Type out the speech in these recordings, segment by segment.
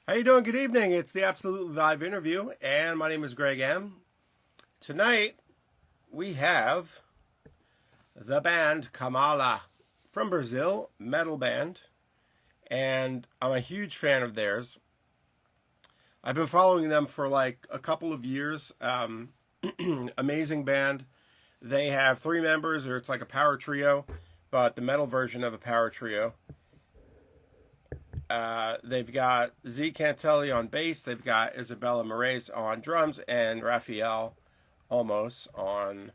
How you doing? Good evening. It's the Absolutely Live interview, and my name is Greg M. Tonight we have the band Kamala from Brazil, metal band, and I'm a huge fan of theirs. I've been following them for like a couple of years. Amazing band. They have three members, or it's like a power trio, but the metal version of a power trio. They've got Z Cantelli on bass. They've got Isabela Moraes on drums and Raphael almost on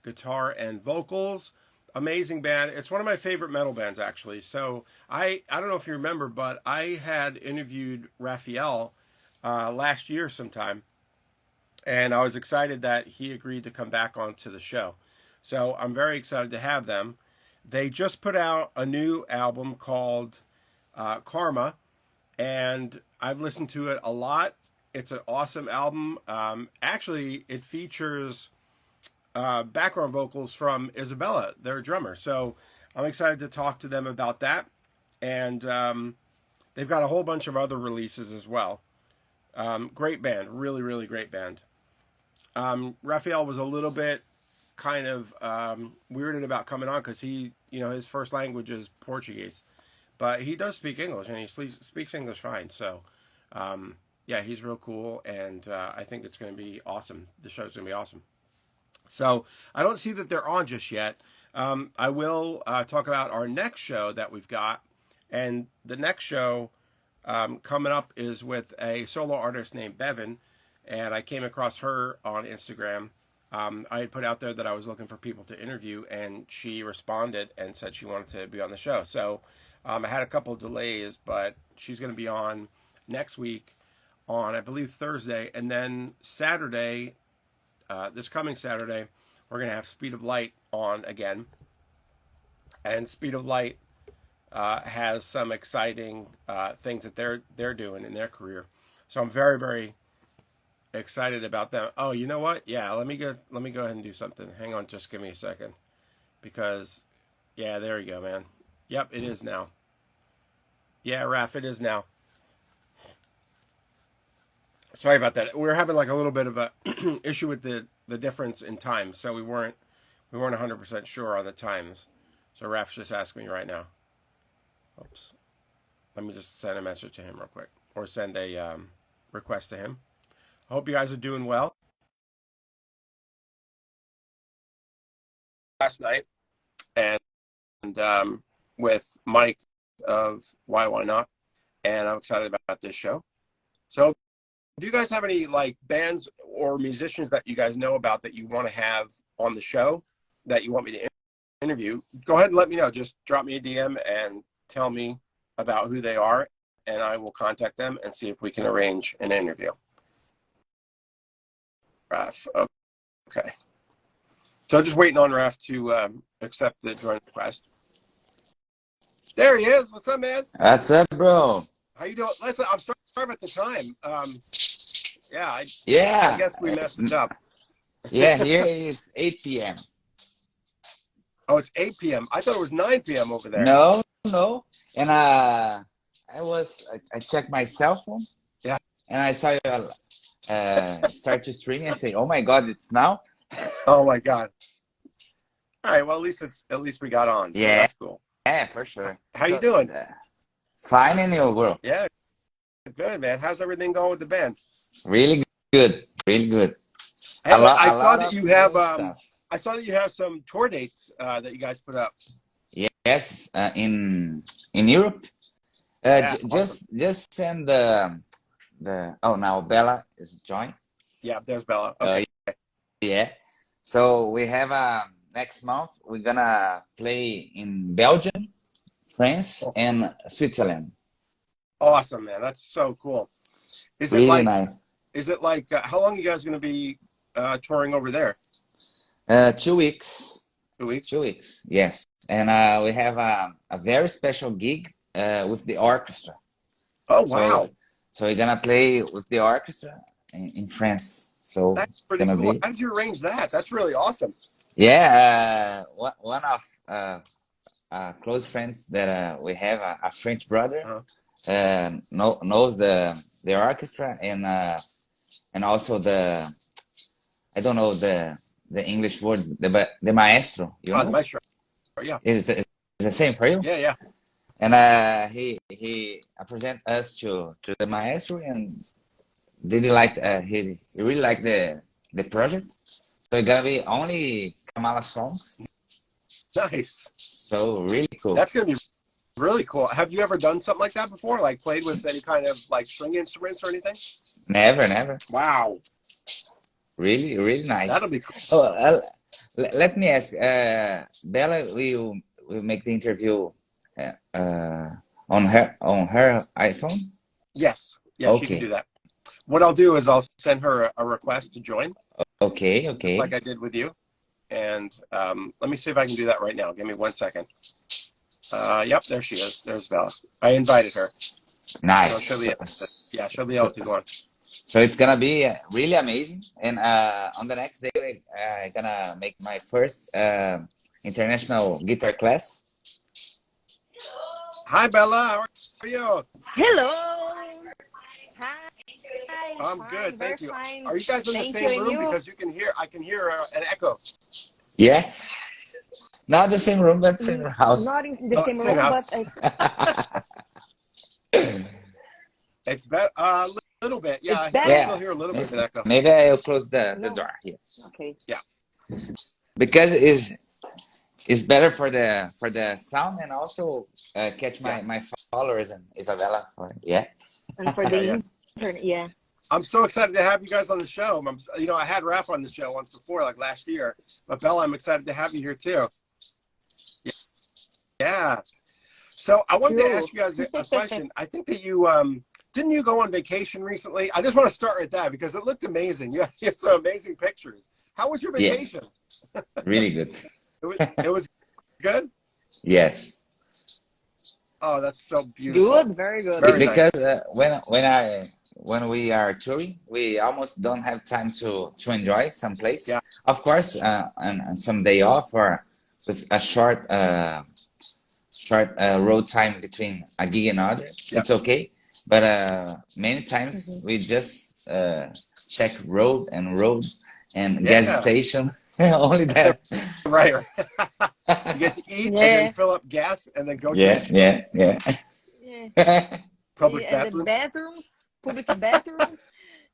guitar and vocals. Amazing band. It's one of my favorite metal bands, actually. So I don't know if you remember, but I had interviewed Raphael last year sometime, and I was excited that he agreed to come back onto the show. So I'm very excited to have them. They just put out a new album called Karma, and I've listened to it a lot. It's an awesome album. Actually, it features background vocals from Isabela, their drummer. So I'm excited to talk to them about that. And they've got a whole bunch of other releases as well. Great band, really, really great band. Raphael was a little bit kind of weirded about coming on because his first language is Portuguese. But he does speak English, and he speaks English fine. So, yeah, he's real cool, and I think it's going to be awesome. The show's going to be awesome. So, I don't see that they're on just yet. I will talk about our next show that we've got, and the next show coming up is with a solo artist named Bevan, and I came across her on Instagram. I had put out there that I was looking for people to interview, and she responded and said she wanted to be on the show. So, I had a couple of delays, but she's going to be on next week on, I believe, Thursday. And then Saturday, this coming Saturday, we're going to have Speed of Light on again. And Speed of Light has some exciting things that they're doing in their career. So I'm very, very excited about them. Oh, you know what? Yeah, let me go ahead and do something. Hang on, just give me a second. Because, yeah, there you go, man. Yep, it is now. Yeah, Raph, it is now. Sorry about that. We were having like a little bit of a issue with the difference in time, so we weren't 100% sure on the times. So Raph's just asking me right now. Oops. Let me just send a message to him real quick, or send a request to him. I hope you guys are doing well. Last night, and with Mike of Why Not, and I'm excited about this show. So if you guys have any like bands or musicians that you guys know about that you want to have on the show that you want me to interview, go ahead and let me know. Just drop me a DM and tell me about who they are, and I will contact them and see if we can arrange an interview. Raph, okay. So just waiting on Raph to accept the join request. There he is. What's up, man? What's up, bro? How you doing? Listen, I'm sorry about the time. Yeah, I Yeah, guess we messed it up. yeah. Here is 8 p.m. Oh, it's 8 p.m. I thought it was 9 p.m. over there. No, no. And I checked my cell phone. Yeah. And I saw you start to stream and say, "Oh my God, it's now." Oh my God. All right. Well, at least we got on. So Yeah, that's cool. yeah, for sure. How you doing? Fine, and you, bro? Yeah, good, man. How's everything going with the band? Really good, really good. Hey, I A saw lot that of you have new stuff. I saw that you have some tour dates that you guys put up. Yes, in Europe. Yeah, awesome. Just send the oh, now Bella is joined. Yeah, there's Bella. Okay. Yeah. So we have next month we're gonna play in Belgium, France, and Switzerland. Awesome, man. That's so cool. Is it Really like nice. how long are you guys going to be touring over there? 2 weeks. 2 weeks. 2 weeks. Yes. And we have a very special gig with the orchestra. Oh, wow. So we're gonna play with the orchestra in France. So That's it's pretty gonna cool. be. How did you arrange that? That's really awesome. Yeah. One of close friends that we have a French brother. Uh-huh. knows the orchestra and also the, I don't know the English word, the maestro, you Oh, know? the maestro. Yeah. Is the same for you? Yeah. And he present us to the maestro, and did he like he really liked the project. So it's gonna be only Kamala songs. Nice. So really cool. That's going to be really cool. Have you ever done something like that before? Like played with any kind of like string instruments or anything? Never. Wow. Really nice. That'll be cool. Oh, let me ask. Bella will make the interview on her iPhone. Yes. Yes, she can Okay. do that. What I'll do is I'll send her a request to join, Okay. like I did with you. And let me see if I can do that right now. Give me 1 second. Yep, there she is. There's Bella. I invited her. Nice. So she'll be able to go on. So it's gonna be really amazing. And on the next day, I'm gonna make my first international guitar class. Hi, Bella. How are you? Hello. Hi. I'm Fine, good, very thank you. fine. Are you guys in the Thank same you, and room? you? Because I can hear an echo. Yeah. Not the same room, but same house. Not in the Oh, same same room, but house. It's better. A little bit. Yeah, it's I can better. still hear a little bit of an echo. Maybe I'll close the No. door. Yes. Okay. Yeah. Because it's better for the sound, and also catch my followers and Isabela for And for the Yeah. internet, yeah. I'm so excited to have you guys on the show. I had Raph on the show once before, like last year. But Bella, I'm excited to have you here too. Yeah. So I wanted to Cool. ask you guys a question. I think that you didn't you go on vacation recently? I just want to start with that because it looked amazing. You had some amazing pictures. How was your Yeah. vacation? Really good. It was good? Yes. Oh, that's so beautiful. Good, very good. Very nice. Because when we are touring, we almost don't have time to enjoy some place. Yeah. Of course, and some day off, or with a short road time between a gig and another, Yeah. it's okay. But many times we just check road and gas Yeah. station. Only that. Right. You get to eat and then Yeah. fill up gas and then go to Yeah. public And the bathrooms. public bathrooms,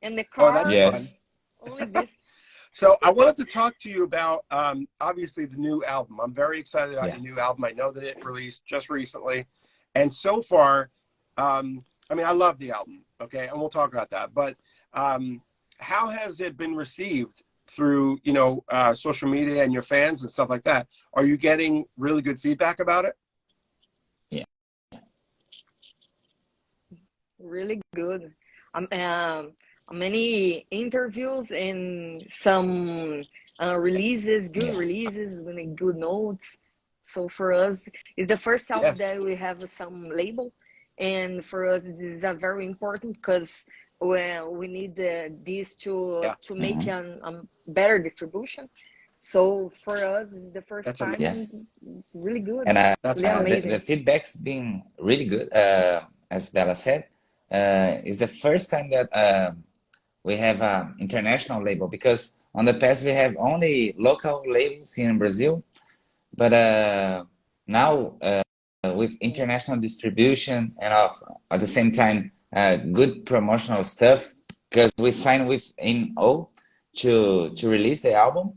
and the Oh, car. that's fun. Yes. Only this. So I wanted to talk to you about obviously the new album. I'm very excited about Yeah. your new album. I know that it released just recently, and so far, I mean, I love the album. Okay, and we'll talk about that. But how has it been received through social media and your fans and stuff like that? Are you getting really good feedback about it? Yeah. Really good. Many interviews and some releases, good releases with good notes. So for us, it's the first album Yes. that we have some label, and for us, this is a very important because we need this to make a better distribution. So for us, it's the first That's time, amazing. and it's really good. And That's Really fun. amazing. the feedback's been really good. As Bella said, it's the first time that we have an international label, because on the past we have only local labels here in Brazil, but now with international distribution and at the same time good promotional stuff, because we signed with NO to release the album,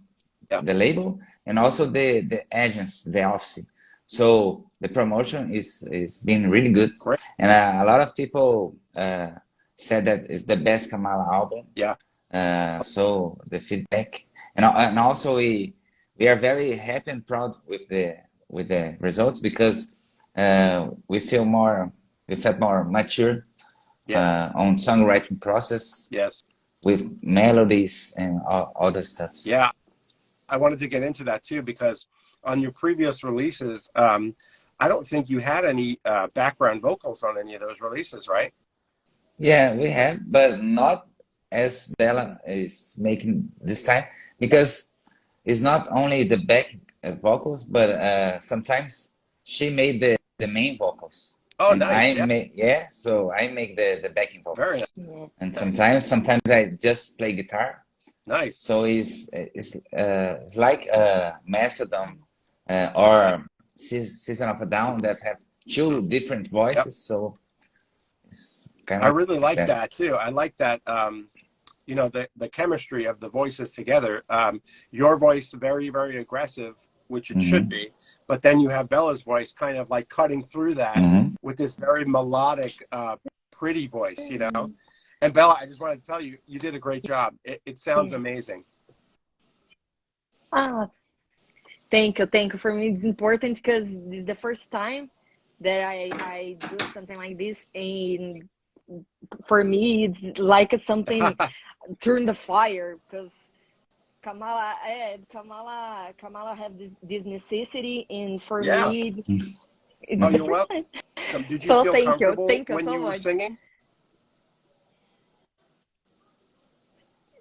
the label, and also the agents, the office. So the promotion is been really good. Great. And a lot of people said that it's the best Kamala album. Yeah. So the feedback, and also we are very happy and proud with the results, because we felt more mature on songwriting process. Yes. With melodies and all the stuff. Yeah. I wanted to get into that too, because on your previous releases, I don't think you had any background vocals on any of those releases, right? Yeah, we have, but not as Bella is making this time, because it's not only the back vocals, but sometimes she made the main vocals. Oh, and nice. Yeah. so I make the backing Very vocals. nice. Yeah. And sometimes I just play guitar. Nice. So it's like Mastodon or Season of a Down that have two different Yep. voices. So it's kind I of really like that. that too. I like that. You know, the chemistry of the voices together. Your voice very, very aggressive, which it should Hmm. be, but then you have Bella's voice kind of like cutting through that Hmm. with this very melodic, pretty voice. You know. And Bella, I just wanted to tell you, you did a great job. It sounds Yeah. amazing. Ah, thank you, thank you. For me, it's important because this is the first time that I do something like this, and for me, it's like something turn the fire because Kamala have this necessity, and for Yeah. me, it's Oh, the you're first time. welcome. Did you So feel comfortable thank you when so you were much. singing?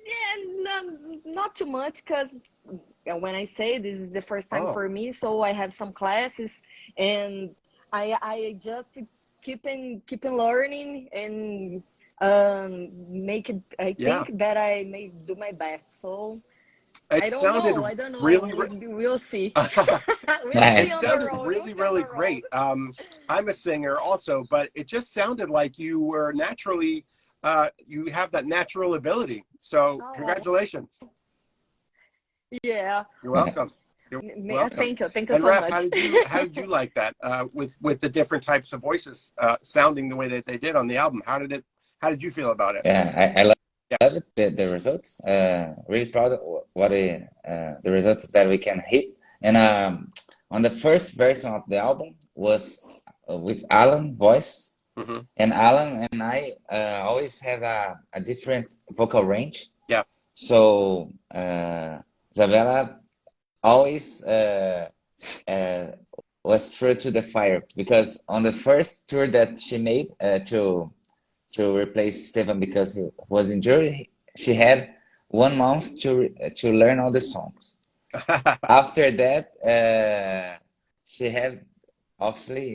Yeah, not too much because when I say this is the first time Oh, for me, so I have some classes and I just keep on learning and make it. I yeah. think that I may do my best. So It sounded I don't know. really, We'll see. We'll it see on the sounded road. We'll really, see on really the road. great. I'm a singer also, but it just sounded like you were naturally, you have that natural ability. So Oh, congratulations. yeah. You're welcome. You're welcome. Thank you And so Raf, much. how did you like that with the different types of voices sounding the way that they did on the album? How did you feel about it? Yeah, I love Yeah. it, the results. Really proud of the results that we can hit. And on the first version of the album was with Alan voice. Hmm. And Alan and I always have a different vocal range. Yeah. So Isabela always uh, was true to the fire because on the first tour that she made to replace Stefan because he was injured, she had 1 month to learn all the songs. After that, she had obviously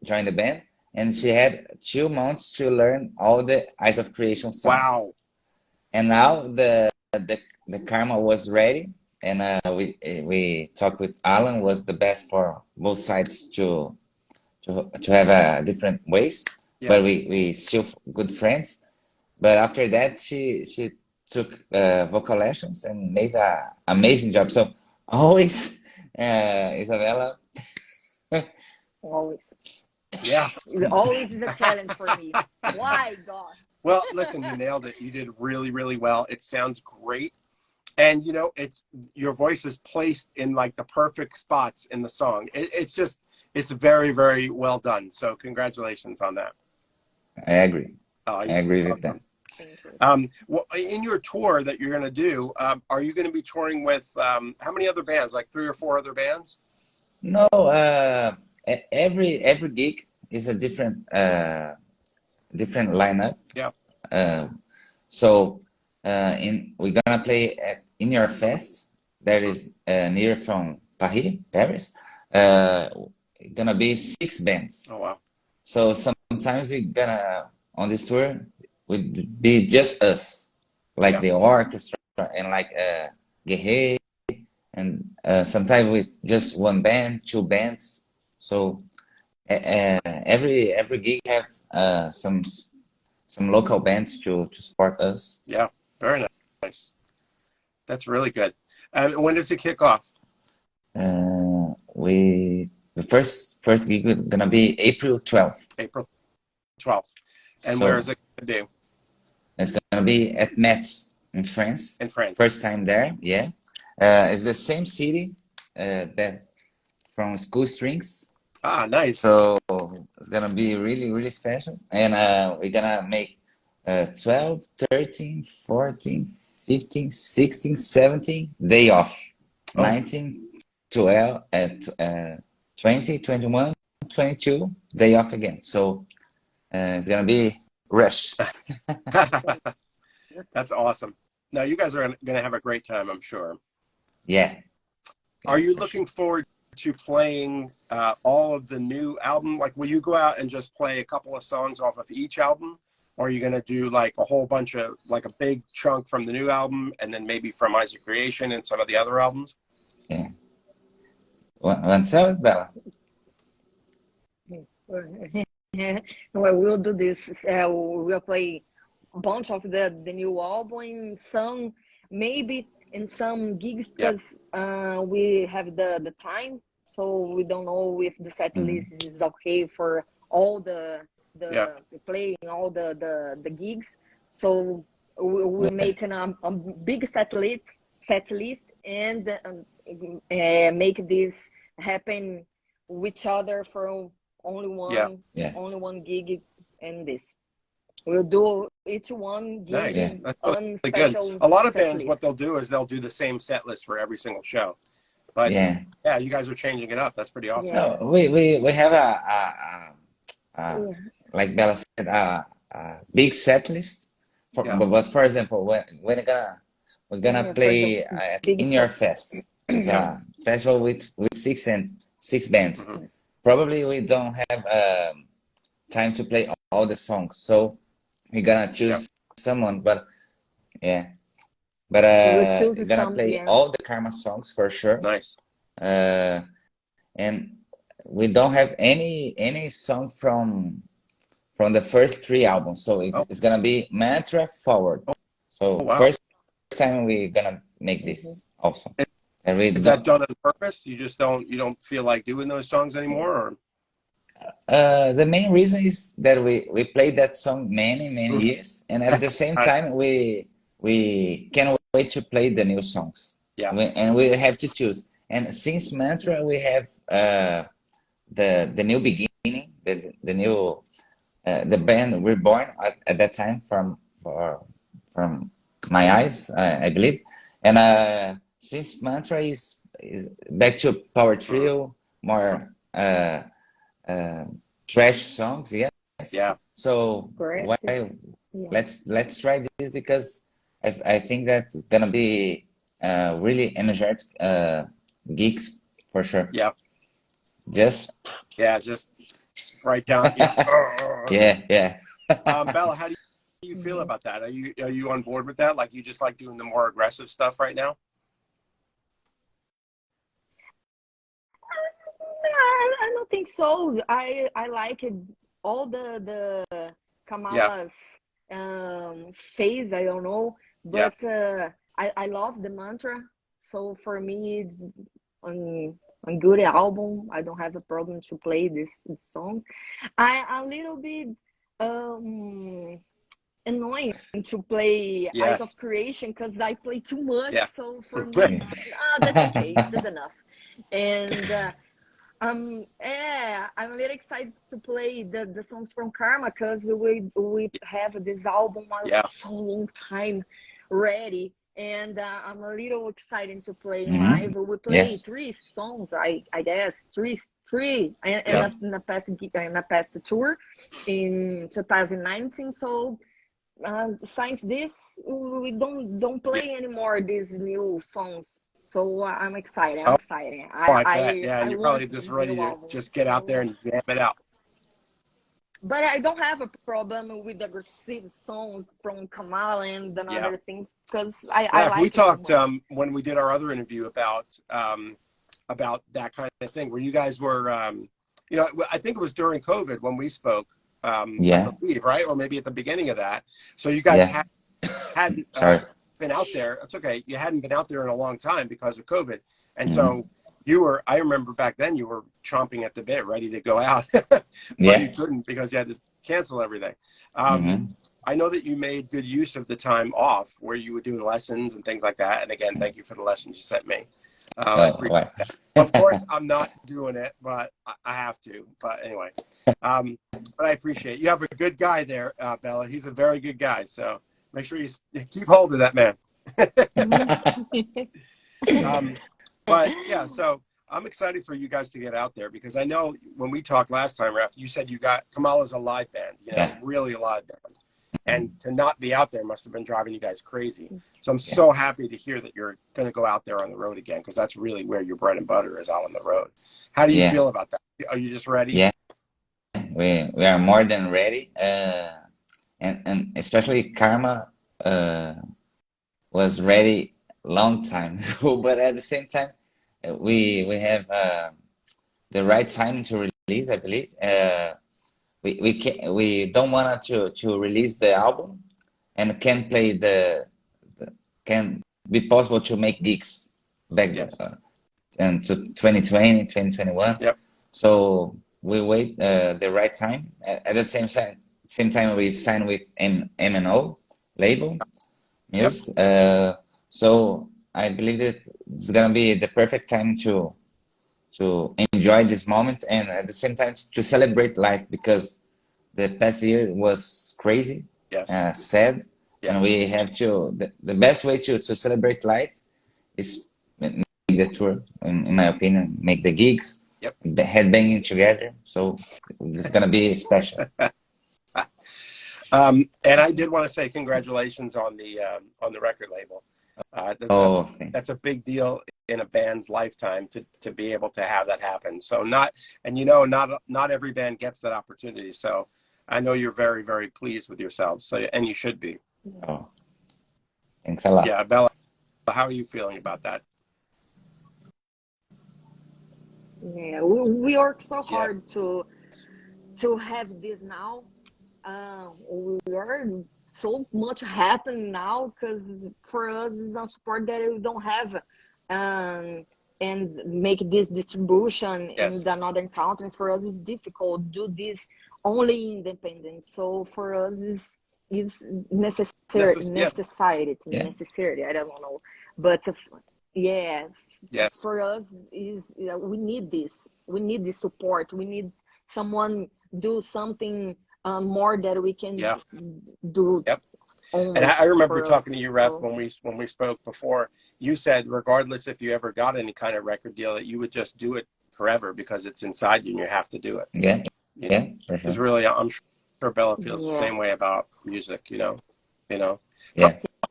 joined the band, and she had 2 months to learn all the Eyes of Creation Wow. songs. And now the Karma was ready, and we talked with Alan was the best for both sides to have different ways, Yeah. but we still good friends. But after that, she took vocal lessons and made a amazing job. So always, Isabela. Always, Yeah. always is a challenge for me. Why, God? Well, listen, you nailed it. You did really, really well. It sounds great. And you know, it's your voice is placed in like the perfect spots in the song. It's very, very well done. So congratulations on that. I agree. I You're agree with that. welcome. Thank you. Well, in your tour that you're going to do, are you going to be touring with how many other bands? Like 3 or 4 other bands? No, every gig is a different lineup. Yeah. So we're gonna play at In Your Fest. That is near from Paris. Gonna be 6 bands. Oh wow. So sometimes we gonna on this tour would be just us, like Yeah. the orchestra and like Guerre, and sometimes with just one band, 2 bands. So every gig have some local bands to support us. Yeah. Very nice. That's really good. When does it kick off? The first gig is gonna be April 12th. April 12th. And where So is it going to be? it's gonna be at Metz in France. In France. First time there, yeah. It's the same city that from School Strings. Ah, nice. So it's gonna be really, really special. And we're gonna make 12, 13, 14, 15, 16, 17 day off. Oh. 19, 12, 20, 21, 22 day off again. So it's gonna be rush. That's awesome. Now you guys are going to have a great time, I'm sure. Yeah. Are you for looking forward to playing all of the new album? Like, will you go out and just play a couple of songs off of each album? Or are you going to do like a whole bunch of, like a big chunk from the new album and then maybe from Isaac Creation and some of the other albums? Yeah. One second, Bella. Well, we'll do this. We'll play a bunch of the new album in some, maybe in some gigs because we have the time. So we don't know if the set list is okay for all the playing all the gigs. So we're making a big set list and make this happen with each other for only one gig, and this we'll do each one gig. Nice. That's really good. A lot of bands, what they'll do is they'll do the same set list for every single show. But yeah, you guys are changing it up. That's pretty awesome. No, we have like Bella said, a big set list. But for example, we're gonna play at In Your Fest. It's a festival with six bands. Probably we don't have time to play all the songs, so we're gonna choose someone. But we're gonna play all the Karma songs for sure. Nice. And we don't have any song from the first 3 albums, so it's gonna be Mantra forward. So first time we're gonna make this also. Is that done on purpose? You just don't feel like doing those songs anymore, or? The main reason is that we played that song many years, and at the same time we can't wait to play the new songs. And we have to choose. And since Mantra, we have the new beginning, the new the band Reborn at that time from My Eyes, I believe, and since Mantra is back to power trio, more trash songs, yes. Yeah. So let's try this because I think that's gonna be really energetic gigs for sure. Yeah. Just write down. Yeah. Bella, how do you feel about that? Are you on board with that? Like, you just like doing the more aggressive stuff right now? I don't think so. I like all the Kamala's phase. I don't know, but I love the Mantra. So for me, it's a good album. I don't have a problem to play these songs. I'm a little bit annoying to play Eyes of Creation because I play too much. So for me, that's okay. That's enough. And I'm a little excited to play the songs from Karma because we have this album for so long time ready, and I'm a little excited to play live. We play 3 songs, I guess three in the past tour in 2019. So since this, we don't play anymore these new songs. So I'm excited. You're probably just ready to just get out there and jam it out. But I don't have a problem with aggressive songs from Kamala and other things because I like. We talked when we did our other interview about that kind of thing, where you guys were, I think it was during COVID when we spoke. I believe, right, or maybe at the beginning of that. So you guys hadn't. Been out there. It's okay. You hadn't been out there in a long time because of COVID, and so you were. I remember back then you were chomping at the bit, ready to go out, but you couldn't because you had to cancel everything. I know that you made good use of the time off where you were doing lessons and things like that. And again, thank you for the lessons you sent me. I appreciate that. Of course, I'm not doing it, but I have to. But anyway, but I appreciate it. You have a good guy there, Bella. He's a very good guy. So. Make sure you keep hold of that man. But yeah, so I'm excited for you guys to get out there because I know when we talked last time, Raph, you said you got Kamala's a live band, really a live band. and to not be out there must have been driving you guys crazy. So I'm so happy to hear that you're going to go out there on the road again, because that's really where your bread and butter is, out on the road. How do you feel about that? Are you just ready? Yeah, we are more than ready. And especially Karma was ready long time ago, but at the same time, we have the right time to release, I believe. We don't want to release the album and can play can be possible to make gigs back and to 2020, 2021. Yep. So we wait the right time. At the same time we sign with M&O label music. So I believe that it's gonna be the perfect time to enjoy this moment, and at the same time to celebrate life, because the past year was crazy, sad, and we have to. The best way to celebrate life is make the tour, in my opinion, make the gigs, the headbanging together. So it's gonna be special. And I did want to say congratulations on the record label. That's a big deal in a band's lifetime to be able to have that happen. So not every band gets that opportunity. So I know you're very, very pleased with yourselves. So, and you should be. Oh, thanks a lot. Yeah, Bella, how are you feeling about that? Yeah, we work so hard to have this now. We are so much happening now, because for us it's a support that we don't have, and make this distribution in the northern countries. For us it's difficult do this only independent. So for us is necessary. I don't know, but for us is we need this support. We need someone do something more that we can do. And I remember talking to you, Ref, when we spoke before. You said regardless if you ever got any kind of record deal, that you would just do it forever because it's inside you and you have to do it. Because really, I'm sure Bella feels the same way about music. How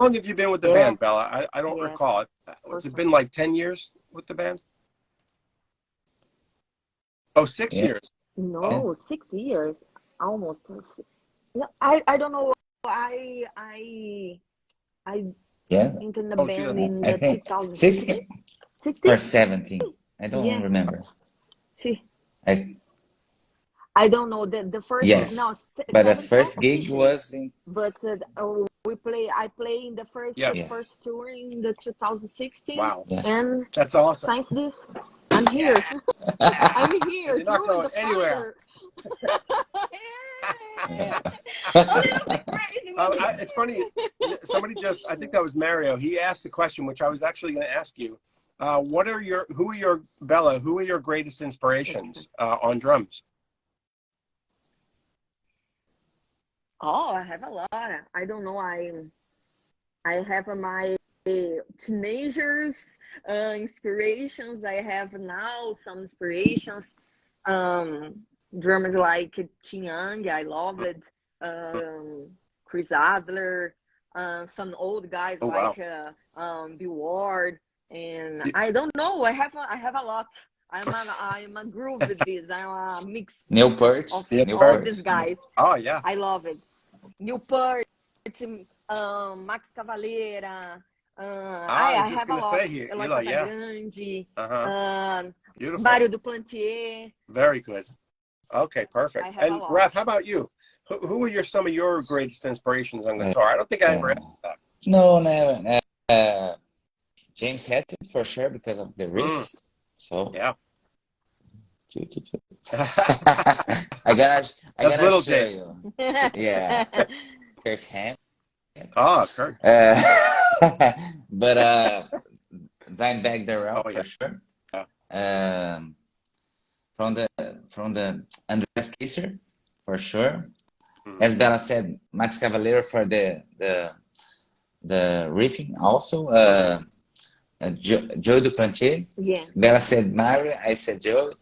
long have you been with the band, Bella? I don't recall. Has it been like 10 years with the band? Oh, 6 years. No, 6 years. Almost. I don't know. I entered the band in the 2016 or 17. I don't remember. See, I don't know the first. But the first gig was in. But I play in the first tour in the 2016. Wow, and that's awesome. Since this, I'm here. I'm here. You're not going anywhere. It's funny. Somebody I think that was Mario. He asked the question, which I was actually going to ask you. Who are your greatest inspirations on drums? Oh, I have a lot. I don't know. I have my teenagers inspirations. I have now some inspirations. Drummers like Tim Young, I love it. Chris Adler, some old guys Bill Ward, and I don't know. I have a lot. I'm a groove with this. I'm a mix Newport of all these guys. Oh yeah, I love it. Newport, Max Cavalera. I was just going to say here, Eli, Grande, beautiful. Mario Duplantier. Very good. Okay, perfect. And Raph, how about you? Who are some of your greatest inspirations on guitar? I don't think I ever asked that. No, never. James Hetfield for sure, because of the riffs. So yeah. I gotta little show James. you. Yeah. Kirk Hammett. Oh, Kirk. But Dimebag Darrell for sure. Yeah. From the Andreas Kisser for sure. As Bella said, Max Cavalera for the riffing also. Joe Duplantier. Yeah. Bella said Mario. I said Joe.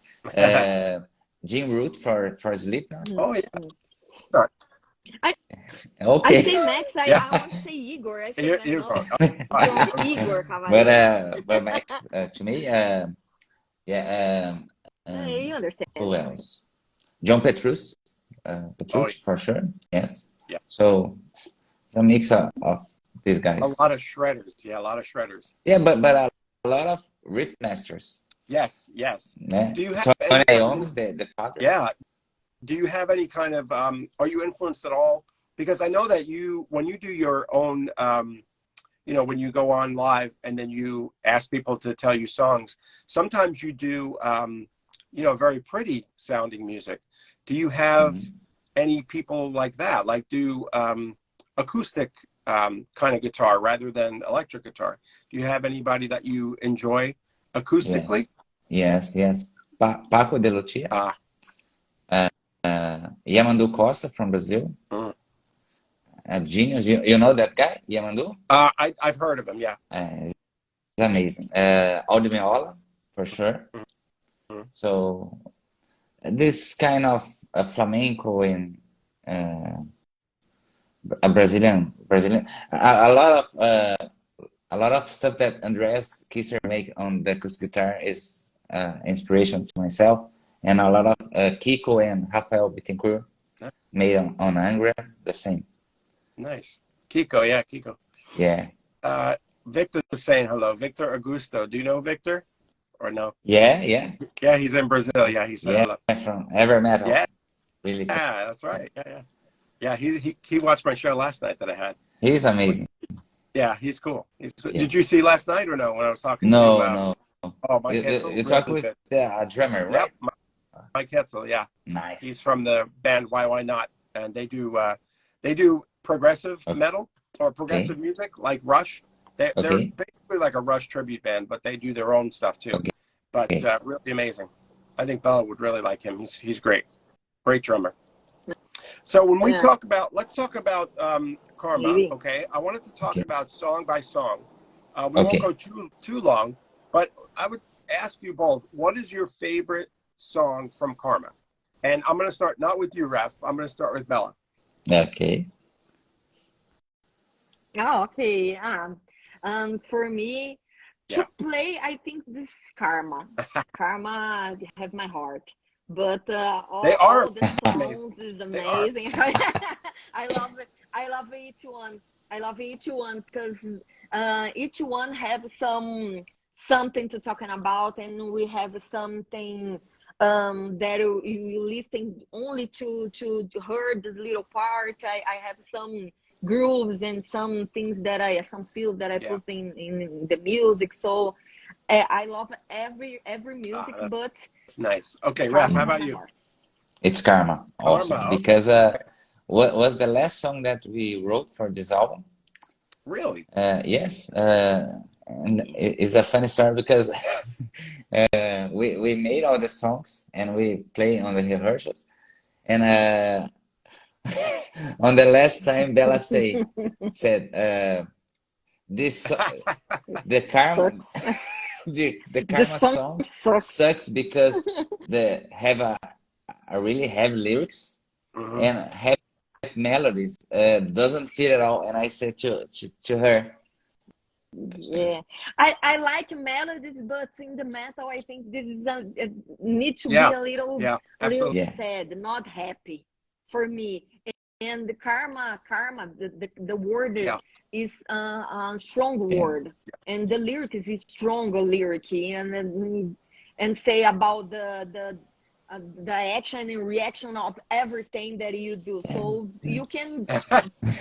Jim Root for Slipknot. Oh yeah. I Okay. say Max. Yeah, I want to say Igor. I say Max. you go. No, You from go. Igor But Cavalieri. Max, to me, yeah, You who understand? else? John Petrus, Oh, Petrucci for sure. Yes. yeah. So it's a mix of these A guys. lot of shredders. Yeah, a lot of shredders. Yeah, but a lot of riff masters. Yes, yes. Yeah. Do you have Tony any? Iommi, the father. Yeah. Do you have any kind of? Are you influenced at all? Because I know that you, when you do your own, when you go on live and then you ask people to tell you songs, sometimes you do, very pretty sounding music. Do you have Mhm. any people like that? Like do acoustic kind of guitar rather than electric guitar? Do you have anybody that you enjoy Yeah. acoustically? Yes. Paco de Lucia, Ah, Yamandu Costa from Brazil, mm. a genius. You know that guy, Yamandu? I've heard of him. Yeah. He's amazing. Aldo Meola, for sure. Mhm. So this kind of flamenco in a Brazilian, a lot of stuff that Andreas Kisser make on the acoustic guitar is inspiration to myself, and a lot of Kiko and Rafael Bittencourt made on Angra, the same. Nice. Kiko, yeah, Kiko. Yeah, Uh, Victor's saying hello. Victor Augusto. Do you know Victor or no? yeah, Yeah, he's in Brazil. Yeah, he said yeah. hello. From Ever Metal, Yeah, really good. that's right. Yeah. Yeah, he watched my show last night that I had. He's amazing. Yeah, he's cool. He's cool. Yeah. Did you see last night or no? When I was talking to No. Mike Hetzel, You talk really with good. the drummer, Yep, right? Mike Hetzel. Yeah, he's Nice. from the band Why Not, and they do progressive metal or Okay, progressive music like Rush. They're okay, basically like a Rush tribute band, but they do their own stuff too. But okay. really amazing. I think Bella would really like him. He's great drummer. So when we Yeah, let's talk about Karma. maybe. Okay, I wanted to talk Okay. about song by song. We won't go Okay. too long, but I would ask you both: what is your favorite song from Karma? And I'm going to start not with you, Ref. I'm going to start with Bella. Okay. Oh, okay. For me Yeah, to play, I think this is Karma. Karma have my heart, but they all are the amazing. songs is They are. amazing. I love it. I love each one. I love each one because each one have something to talking about, and we have something that you listen only to hear this little part. I have some grooves and some things that some feels that I Yeah. put in the music. So I love every music, but That's nice. Okay, Ref, Karma how have about my you? heart. It's Karma also Karma. because Okay. what was the last song that we wrote for this album? Really? Yes, and it's a funny story because we made all the songs and we play on the rehearsals, and on the last time Bella said this the Karma Sucks. the The Karma song song sucks. sucks because the have a really heavy lyrics Hmm. and heavy melodies doesn't fit at all. And I said to her, Yeah, I like melodies, but in the metal, I think this is it need to be Yeah. Yeah. a little Absolutely. yeah, sad, not happy for me. And the karma, the word Yeah. is a strong yeah, word, and the lyric is a strong lyric, and say about the action and reaction of everything that you do. yeah. So you can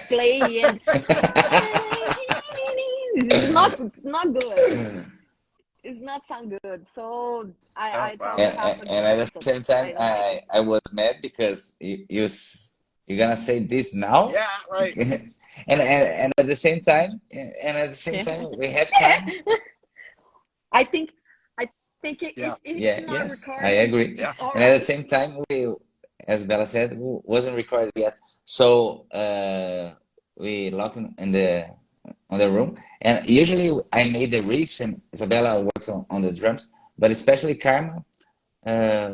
play and it's not good. It's not sound good. So Oh, I wow. tell Rafa And this at song the same sucks. time, I don't like it. I was mad because you're gonna say this now, Yeah. Right. and at the same time, we have time. I think I think if Yeah. it's Yeah, not yes, I recorded, agree. Yeah. it's all And at the right. same time, as Bella said, wasn't recorded yet. So we lock in the on the room, and usually I made the riffs, and Isabella works on the drums. But especially Karma, uh,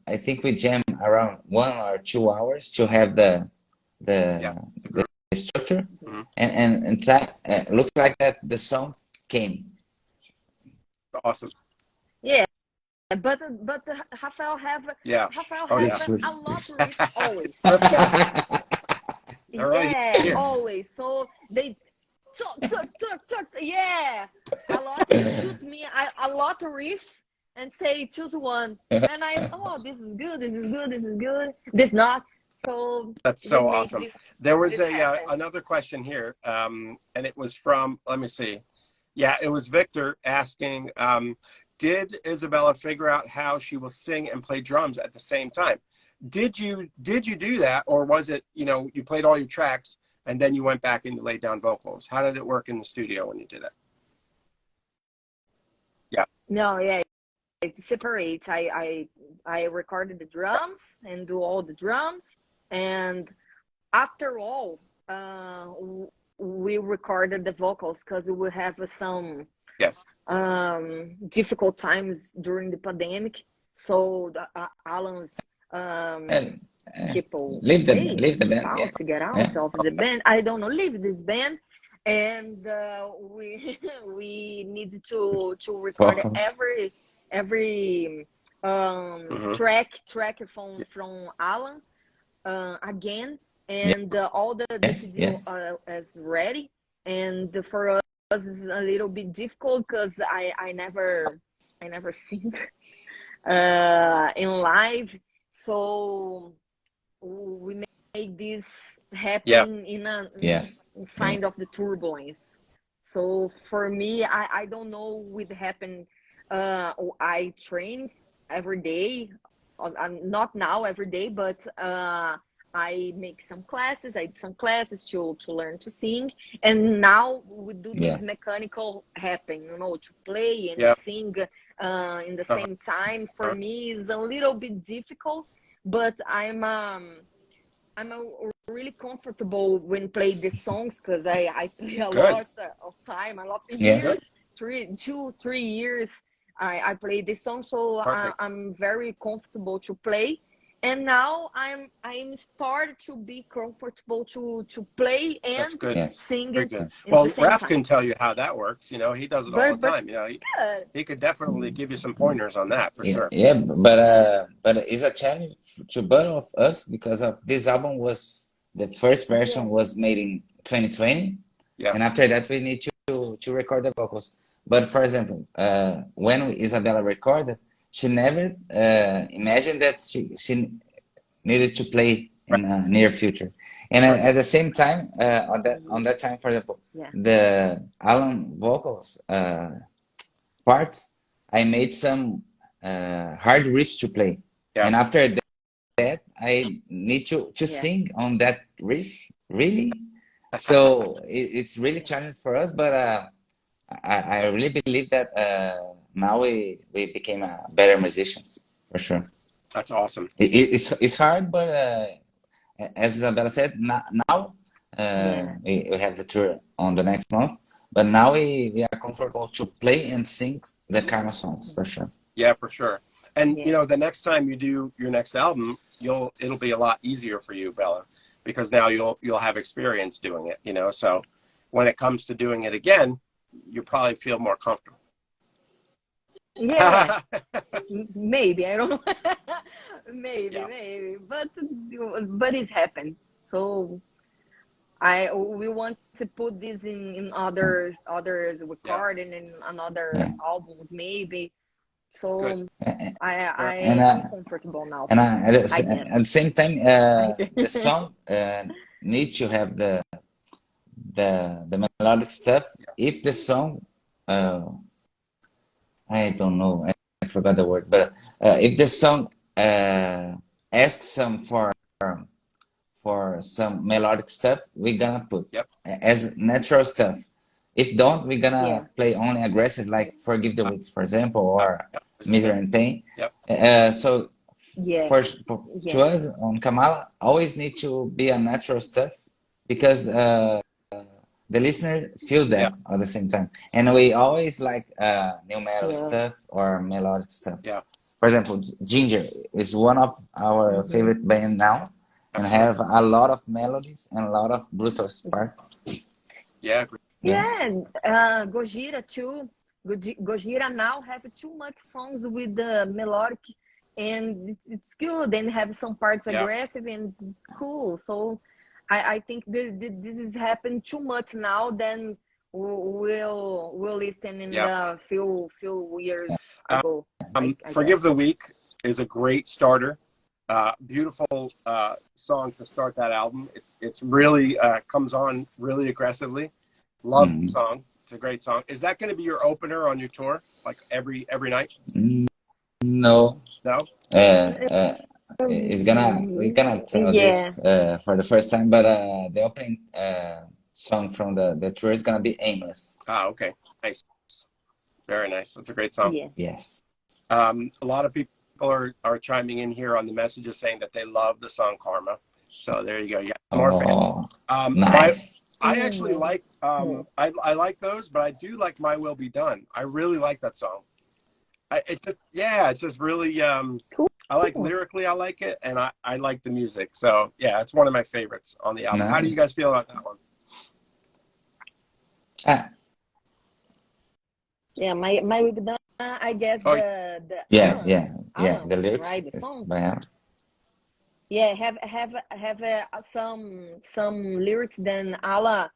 I think we jam around 1 or 2 hours to have the Yeah. the structure, Mm-hmm. and in fact, looks like that the song came. Awesome. Yeah, but Yeah. Rafael Oh have yeah. Riffs, a riffs, lot of riffs. riffs always. Riffs are right Yeah, here. always. So they talk. Yeah, a lot. He shoot me a lot of riffs and say choose one, and oh, this is good. This is good. This is good. This not. So That's we so make awesome. There was this a happen. another question here, and it was from. Let me see. Yeah, it was Victor asking, did Isabella figure out how she will sing and play drums at the same time? Did you do that, or was it, you played all your tracks and then you went back and you laid down vocals? How did it work in the studio when you did it? Yeah. No, yeah, it separates. I recorded the drums and do all the drums, and after all, we recorded the vocals because we have some Yes. difficult times during the pandemic. So Alan's And people leave the keep band. Yeah, out to get yeah. out of the band. I don't know, leave this band, and we we need to record Vocals. every Mm-hmm. track from Alan again, Yeah. and all the Yes. CD Yes. is ready. And for us, it's a little bit difficult because I never sing in live, so we make this Yeah. happen Yes. Yeah. inside of the turbulence. So for me, I don't know what happen. I train every day. Not now every day, but I make some classes. I did some classes to learn to sing, and now we do Yeah. this mechanical happen. To play and Yeah. sing in the Uh-huh. same time. For me, is a little bit difficult, but I'm really comfortable when play these songs because I play a Good. lot of time, a lot of Yes. Good. years, 3 2 3 years. I play this song, so Perfect. I'm very comfortable to play. And now I'm started to be comfortable to play That's and good. Yes. sing Very it good. in the Well, same Raph time. can tell you how that works. He does it all the But time. good. He could definitely give you some pointers on that for Yeah. sure. Yeah. But it's a challenge to both of us because of this album was the first version Yeah, was made in 2020, Yeah. and after that we need to record the vocals. But for example, when Isabella recorded, she never imagined that she needed to play Right. in the near future. And Right. at the same time, on that time, for example, yeah, the Alan vocals parts, I made some hard riffs to play, Yeah. and after that, I need to yeah, sing on that riff, really. So it's really challenging for us, but I really believe that now we became better musicians for sure. That's awesome. It's hard, but as Isabella said, now yeah, we have the tour on the next month, but now we are comfortable to play and sing the Karma songs for sure. Yeah, for sure. And yeah. the next time you do your next album, it'll be a lot easier for you, Bella, because now you'll have experience doing it. So when it comes to doing it again, you probably feel more comfortable. Yeah, maybe I don't know. Yeah. Maybe, but it's happened. So we want to put this in others Yeah. recording in another Yeah. albums maybe. Good. So Sure. And I'm comfortable now. I guess. at the same time, I the song needs to have the melodic stuff. If the song, I don't know, I forgot the word, but if the song asks some for some melodic stuff, we're gonna put Yep. as natural stuff. If don't, we're yeah, gonna play only aggressive, like Forgive the Weak, for example, or Yep. Misery and Pain. Yep. So yeah, for to yeah, us on Kamala, always need to be a natural stuff because the listener feel Yeah. that at the same time, and we always like new metal yeah. stuff or melodic stuff. Yeah. For example, Ginger is one of our Hmm. favorite band now, and have a lot of melodies and a lot of brutal part. Yeah. Yes. Yeah, Gojira too. Gojira now have too much songs with the melodic, and it's good. And have some parts Yeah. aggressive and it's cool. So I think this is happened too much now than we'll listen in Yeah. the few years ago. I Forgive guess. the Weak is a great starter. Beautiful song to start that album. It's really comes on really aggressively. Love the song. It's a great song. Is that going to be your opener on your tour, like every night? No. No. We're gonna tell Yeah. this for the first time, but the opening song from the tour is gonna be Aimless. Okay. Nice. Very nice. That's a great song. Yeah. Yes. A lot of people are chiming in here on the messages saying that they love the song Karma. So there you go. You got more fans. Nice. I actually like I like those, but I do like My Will Be Done. I really like that song. It's just really Cool. I like lyrically, I like it, and I like the music. So yeah, it's one of my favorites on the album. Nice. How do you guys feel about that one? Yeah, my will be done. I guess the Alan, the lyrics right? The is song. by Alan. Yeah, have some lyrics than Ala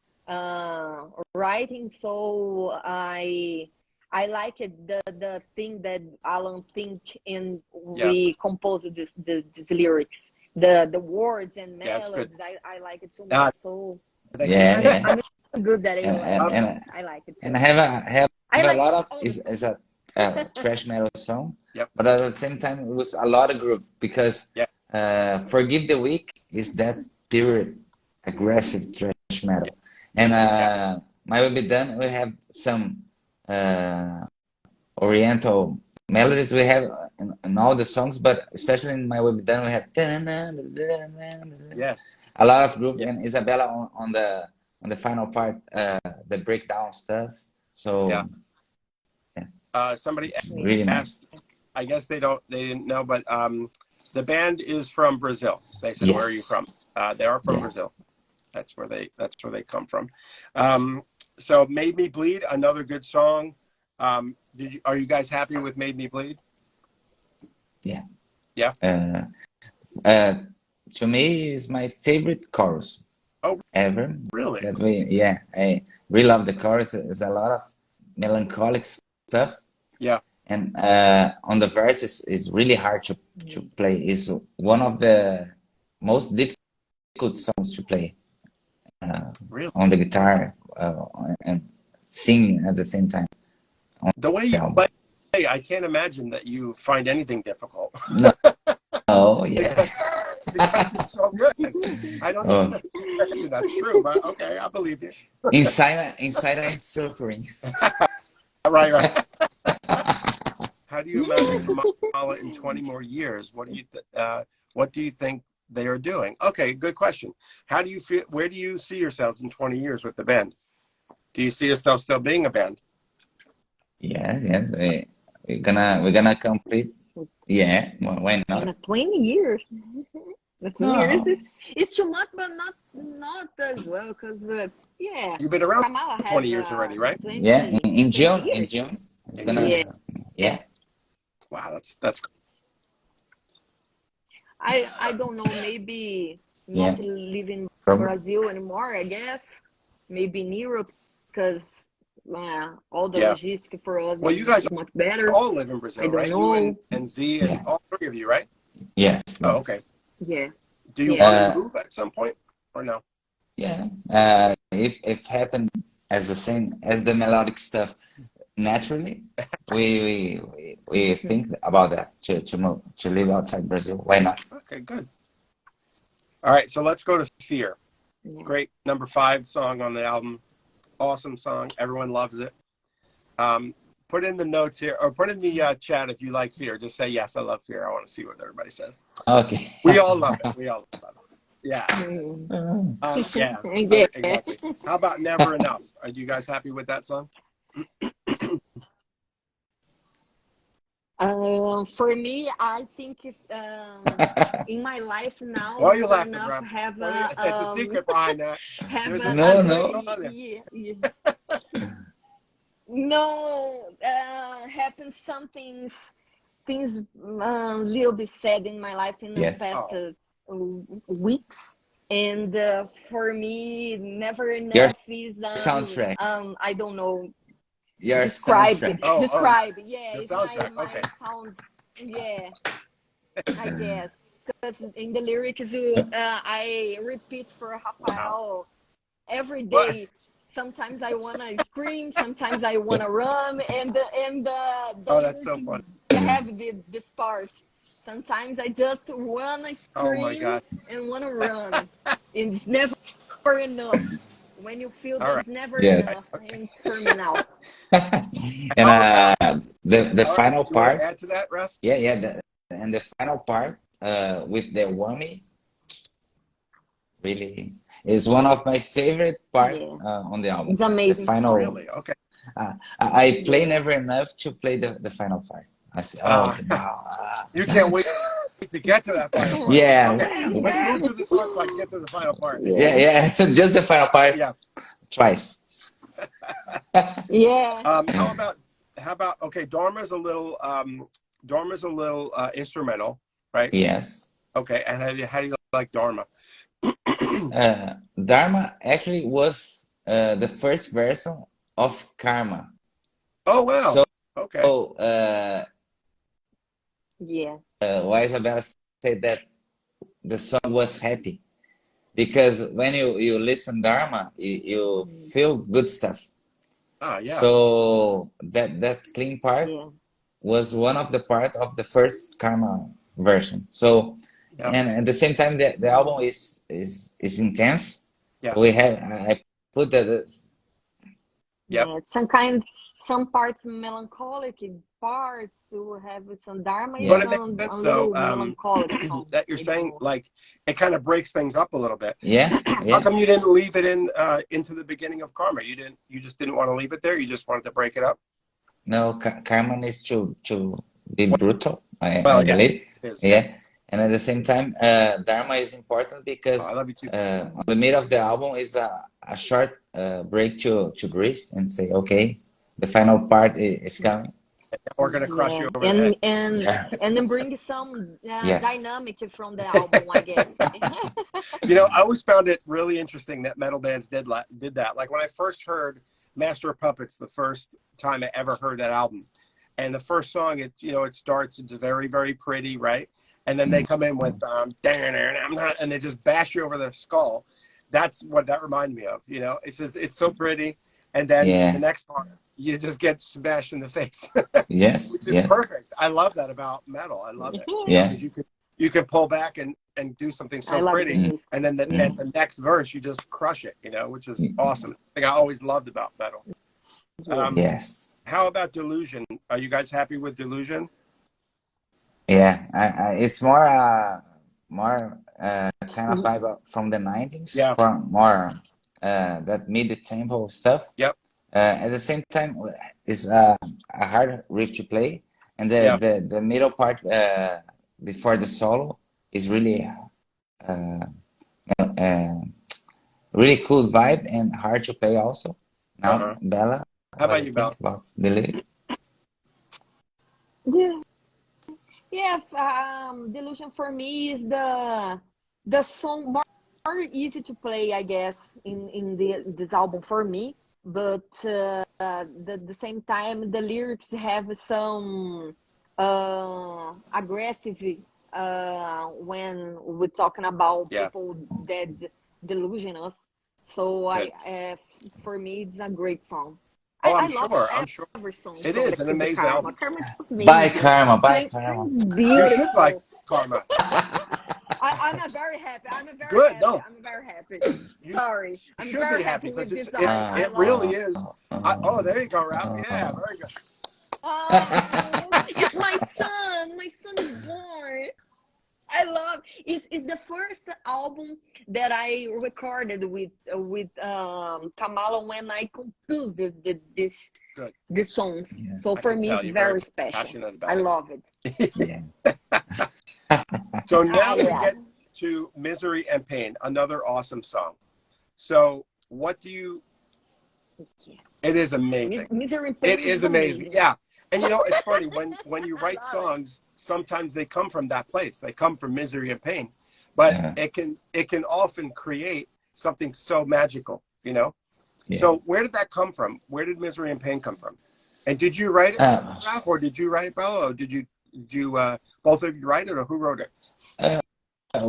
writing. So I like it the thing that Alan think and we compose these lyrics, the words and melodies. I like it too much. So I'm good that I like it too. And I have I a like lot of all is the a thrash metal song, Yep. but at the same time with a lot of groove because Forgive the Weak is that pure aggressive thrash metal, and My Will Be Done we have some Oriental melodies we have in all the songs, but especially in My Will Be Done we have Yes. a lot of groove, and Isabela on the final part, the breakdown stuff. So somebody really asked, nice. I guess they didn't know, but the band is from Brazil. They said, "Where are you from?" They are from Brazil. That's where they come from. So Made Me Bleed, another good song. Are you guys happy with Made Me Bleed? Yeah. Yeah. To me, is my favorite chorus ever. Really? I really love the chorus. There's a lot of melancholic stuff. Yeah. And on the verses is really hard to play. It's one of the most difficult songs to play. Really? On the guitar and singing at the same time. The way you play, I can't imagine that you find anything difficult. No. Oh, yeah. Because it's so good. I don't know if that's true, but okay, I believe you. Inside I'm suffering. Right. How do you imagine Kamala in 20 more years? What do you think they are doing? Okay, good question. How do you feel? Where do you see yourselves in 20 years with the band? Do you see yourself still being a band? Yes. We're gonna complete. Yeah, why not? in 20 years. 20 years is too much, but not as well because You've been around Kamala for 20 years already, right? 20, Yeah, in 20 June. years. In June, it's gonna. Yeah. Wow, that's. I don't know. Maybe not live in Brazil anymore. I guess maybe in Europe because all the logistics for us you guys is much better. all live in Brazil, I don't right? know. You and Z and all three of you, right? Yes. Oh, okay. Yeah. Do you want to move at some point or no? Yeah. If happen as the same as the melodic stuff naturally, we think about that to move to live outside Brazil. Why not? Okay, good. All right, so let's go to Fear. Yeah. Great number 5 song on the album. Awesome song. Everyone loves it. Put in the notes here, or put in the chat if you like Fear. Just say, yes, I love Fear. I want to see what everybody says. Okay. We all love it. Yeah. Exactly. How about Never Enough? Are you guys happy with that song? For me, I think in my life now, Why are you never laughing, enough Ref? have What are you, it's a secret behind that. have There's a a No, secret good no. going on there. yeah. No, happened some things little bit sad in my life in the Yes. past Oh, weeks, and for me, never Your enough is soundtrack. I don't know, Your describe soundtrack. oh, describe. Yeah, the it's my soundtrack. Okay. sound. Yeah, I guess because in the lyrics, I repeat for Wow. Rafael every What? day. Sometimes I wanna scream, sometimes I wanna run, and the Oh, that's so lyrics funny. have this part. Sometimes I just wanna Oh my scream God. and wanna run. It's never enough. When you feel All that right. it's never enough, Yes. Okay. and for me now. And How about, the all right, final you want to part, add to that, Ref? yeah, yeah, and the final part with the whammy really is one of my favorite part Yeah, on the album. it's The amazing song. final, Really? Okay. I play Yeah. never enough to play the final part. I say, oh Uh, no, you can't wait to get to that final part. yeah, Okay. Let's move through the song so I can get to the final part. yeah, Yeah. yeah. So just the final part Yeah. twice. Yeah. How about, okay, Dharma's a little instrumental, right? Yes. Okay. And how do you like Dharma? Dharma actually was the first version of Karma. Oh wow. So Okay. Yeah. why Isabella said that the song was happy because when you listen Dharma, you Mhm. feel good stuff. Ah, yeah. So that clean part Yeah. was one of the part of the first Karma version. So Yeah. and at the same time the Yeah. album is intense. Yeah. We have I put that Yep. Yeah, some parts melancholic, in parts who have some Dharma is But yeah. it makes a sense though, little melancholic song. that you're I don't saying know. like it kind of breaks things up a little bit. Yeah, How yeah. come you didn't leave it in into the beginning of Karma? You just didn't want to leave it there. You just wanted to break it up. No, Carmen is to be brutal, I Well, yeah, believe. it is. Yeah. Yeah. And at the same time, Dharma is important Oh, I because love you too. on the middle of the album is a short break to breathe and say, okay, the final part is coming. We're gonna crush Yeah, you over the head. Yeah. and then bring some Yes. dynamic from the album, I guess. You know, I always found it really interesting that metal bands did that. Like when I first heard Master of Puppets, the first time I ever heard that album, and the first song, it starts, it's very very pretty, right? And then they come in with and they just bash you over the skull. That's what that reminded me of. It's just it's so pretty, and then the Yeah. next part you just get smashed in the face, Yes. which is Yes. perfect. I love that about metal. I love it, Yeah. because you can pull back and do something I so love the pretty, Mm. music. and then Yeah. at the next verse you just crush it, which is awesome. Thing I always loved about metal. Yeah. Um, Yes. how about Delusion? Are you guys happy with Delusion? Yeah. It's more kind of vibe from the 90s, Yeah. from more that mid-tempo stuff. Yep. At the same time, it's a hard riff to play, and Yeah. the middle part before the solo is uh, uh, really cool vibe and hard to play also. Now, Uh-huh. Bella, How what do about you you, think Belle? about the lyric? Yeah. Yeah, Delusion for me is the song more easy to play, I guess, in this album for me. But the same time, the lyrics have some aggressive when we're talking about Yeah. people that delusion us. So Good. for me, it's a great song. Oh, I I'm love sure. I'm sure every song it from is an the amazing Karma. album. Karma is Bye, amazing. Karma. Bye, Karma Karma. is You should like beautiful. Karma. I'm a very happy. I'm a very Good. happy. No, I'm very happy. you Sorry, I'm should be very happy happy because with it's this it's album. I Uh, it love really it. is. uh, There you go, Ralph. Yeah, uh, very good. Oh, my son is born. I love it's the first album that I recorded with Kamala when I composed this Good. the songs. Yeah. So I for can me, tell it's you're very very special. passionate I about it. love it. Yeah. So now we Yeah. get to Misery and Pain, another awesome song. So what do you, it is amazing. Misery and It Pain is is amazing. amazing. Yeah. And you know, it's funny when you I write love it. songs, sometimes they come from that place. They come from misery and pain. But Uh, it can often create something so magical, you know? yeah. So where did that come from? Where did Misery and Pain come from? And did you write it, Uh, Ralph, or did you write it, Bella? Or did you both of you write it, or who wrote it? uh,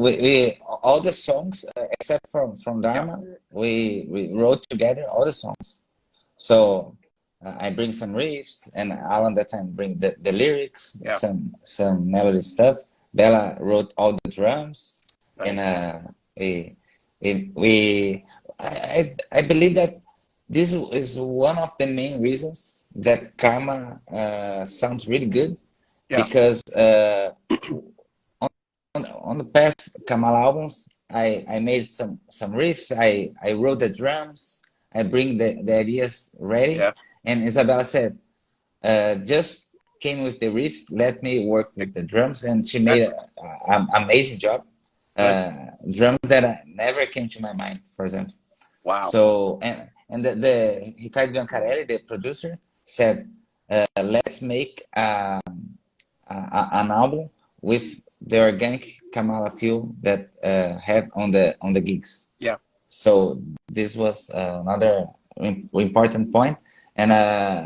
we all the songs except from Yeah. Dharma, we wrote together all the songs. So I bring some riffs, and Alan that time bring the lyrics, Yeah. some melody stuff. Bella wrote all the drums, and Nice. we we I believe that this is one of the main reasons that Karma sounds really good Yeah. because on the past Kamala albums, I made some riffs. I wrote the drums. I bring the ideas ready, Yeah. and Isabella said, just came with the riffs. Let me work with the drums, and she made Exactly. an amazing job. Good. Drums that never came to my mind, for example. Wow. So and the Ricardo Biancarelli, the producer, said, let's make an album with the organic Kamala feel that have on the gigs. Yeah. So this was another important point. And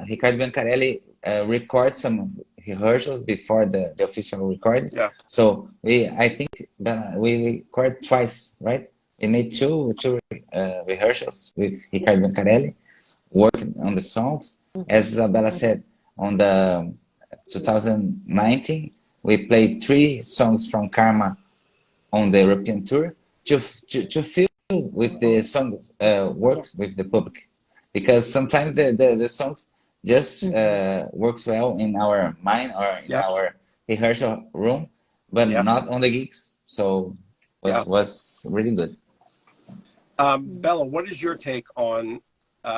Ricardo Biancarelli record some rehearsals before the official recording. Yeah. So I think that we record twice, right? We made two rehearsals with Ricardo Biancarelli, working on the songs. As Isabella said, on the 2019, we played 3 songs from Karma on the European tour to feel with the song Yeah. works with the public, because sometimes the songs just works well in our mind or in Yep. our rehearsal room, but Yep. not on the gigs. So Yeah. was really good. Bella, what is your take on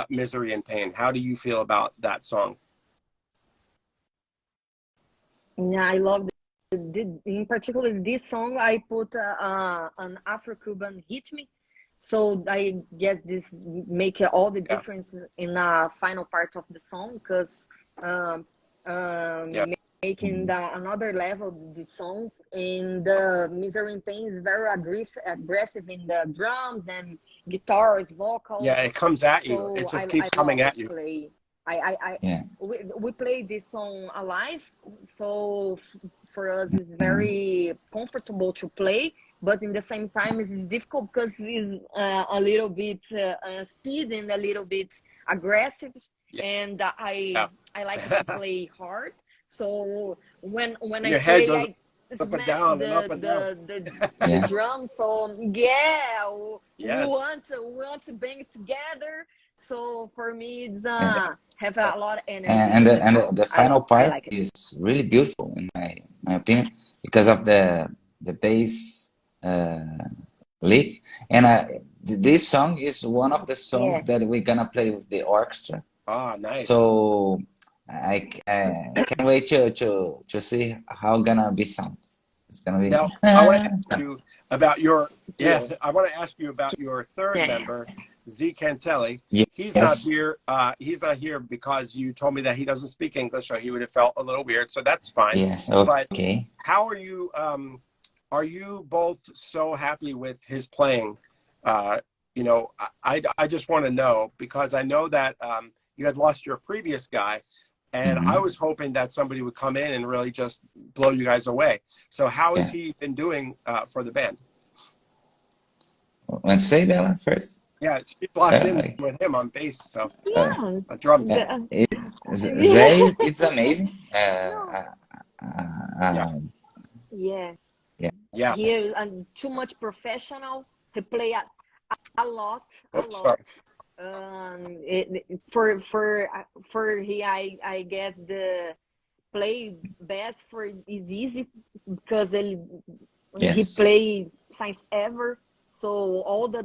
Misery and Pain? How do you feel about that song? Yeah, I love in particular this song. I put an Afro-Cuban rhythm, so I guess this make all the Yeah. difference in the final part of the song because um, Yeah. making another level the songs, and the Misery and Pain is very aggressive in the drums and guitars, Yeah. vocals. It comes at you. It So just I keeps coming love at it you. play. Yeah. We play this song alive, so for us it's Mhm. very comfortable to play, but in the same time it's difficult because it's a little bit speed and a little bit aggressive, Yeah. and Yeah. I like to play hard. So when I Your head play, goes I up and smash down and up and down. the Yeah. drum. So yeah, Yes. we want to bang it together. So for me, it's Yeah. have Yeah. a lot of energy in the And song. the final I part like it. is really beautiful in my opinion because of the bass lick. And this song is one of the songs Yeah, that we're gonna play with the orchestra. Ah, nice. So I can't wait to see how gonna be sound. It's gonna be Now, I want to ask you about your, yeah, yeah, I want to ask you about your third yeah, member, Z Cantelli. He's not yes, here. He's not here because you told me that he doesn't speak English, so he would have felt a little weird. So that's fine. yes, But okay. how are you both so happy with his playing? Uh, I just want to know because I know that you had lost your previous guy, and I Hmm. was hoping that somebody would come in and really just blow you guys away. So how has Yeah. he been doing for the band? Want to say Bella first? Yeah, she's locked in Uh, with him on bass, so uh, yeah. drums. yeah. The, Zay, it's amazing. no, Yeah, yeah. yeah. He is too much professional. He play a lot, a Oops, lot. sorry. For he, I guess the play best for is easy because he Yes. play since ever. So all the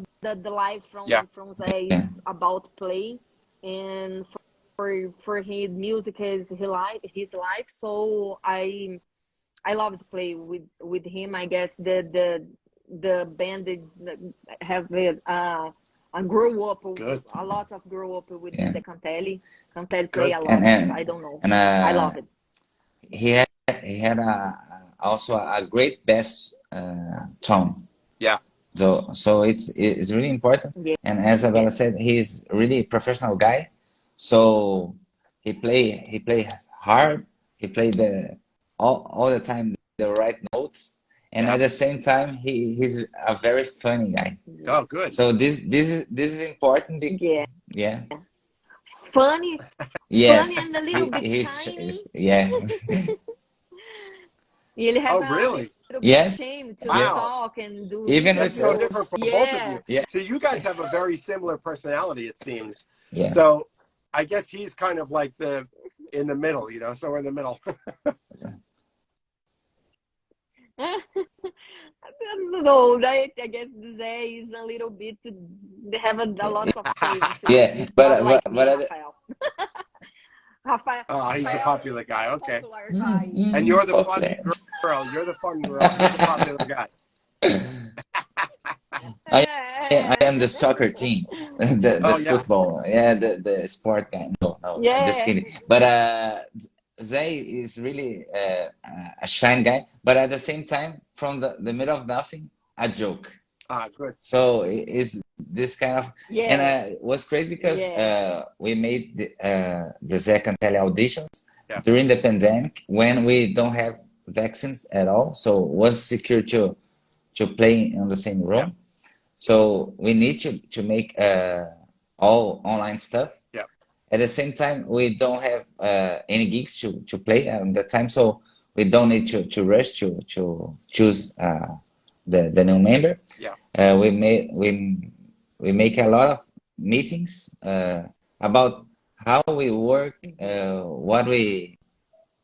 life Yeah, from Zay Yeah. is about play, and for his music, his life. So I love to play with him. I guess the band is have I grew up Good. a lot of grew up with Yeah. Zé Cantelli. Cantelli play Good. a And lot. I don't know. and I love it. he had also a great bass tone. Yeah. So it's really important. Yeah, And as yeah, Abella said, he's really professional guy. So he play hard. He play all the time the right notes, and Yeah. at the same time he's a very funny guy. yeah, Oh, good. So this is important. yeah. Yeah, Funny, funny yes, and a little bit he's shiny. yeah, E ele have Oh, a really? little bit yes, shame to Wow. yes. talk and do Even That's with so interviews. different for both of you. Yeah. yeah, So you guys have a very similar personality, it seems. yeah. So I guess he's kind of like in the middle, somewhere in the middle. I don't know. I guess Zé is a little bit. They have a lot of shame too. Yeah, It's not but like but me but and at Rafael. Rafael, Oh, he's the Rafael is popular the guy. Okay. popular guy. And you're the fun popular. girl. You're the fun girl. He's the popular guy. I I am the soccer team, the Oh, yeah. football, yeah, the sport guy. No, no, just Yeah. kidding. But Zay is really a shine guy, but at the same time, from the middle of nothing, a joke. Ah, good. So it's this kind of, and Yeah. was crazy because Yeah. we made the Zach and Tele auditions Yeah. during the pandemic when we don't have vaccines at all, so it was secure to play in the same Yeah. room. So we need to make all online stuff. Yeah. At the same time, we don't have any gigs to play at the time, so we don't need to rush to choose the new member. Yeah. We make a lot of meetings about how we work,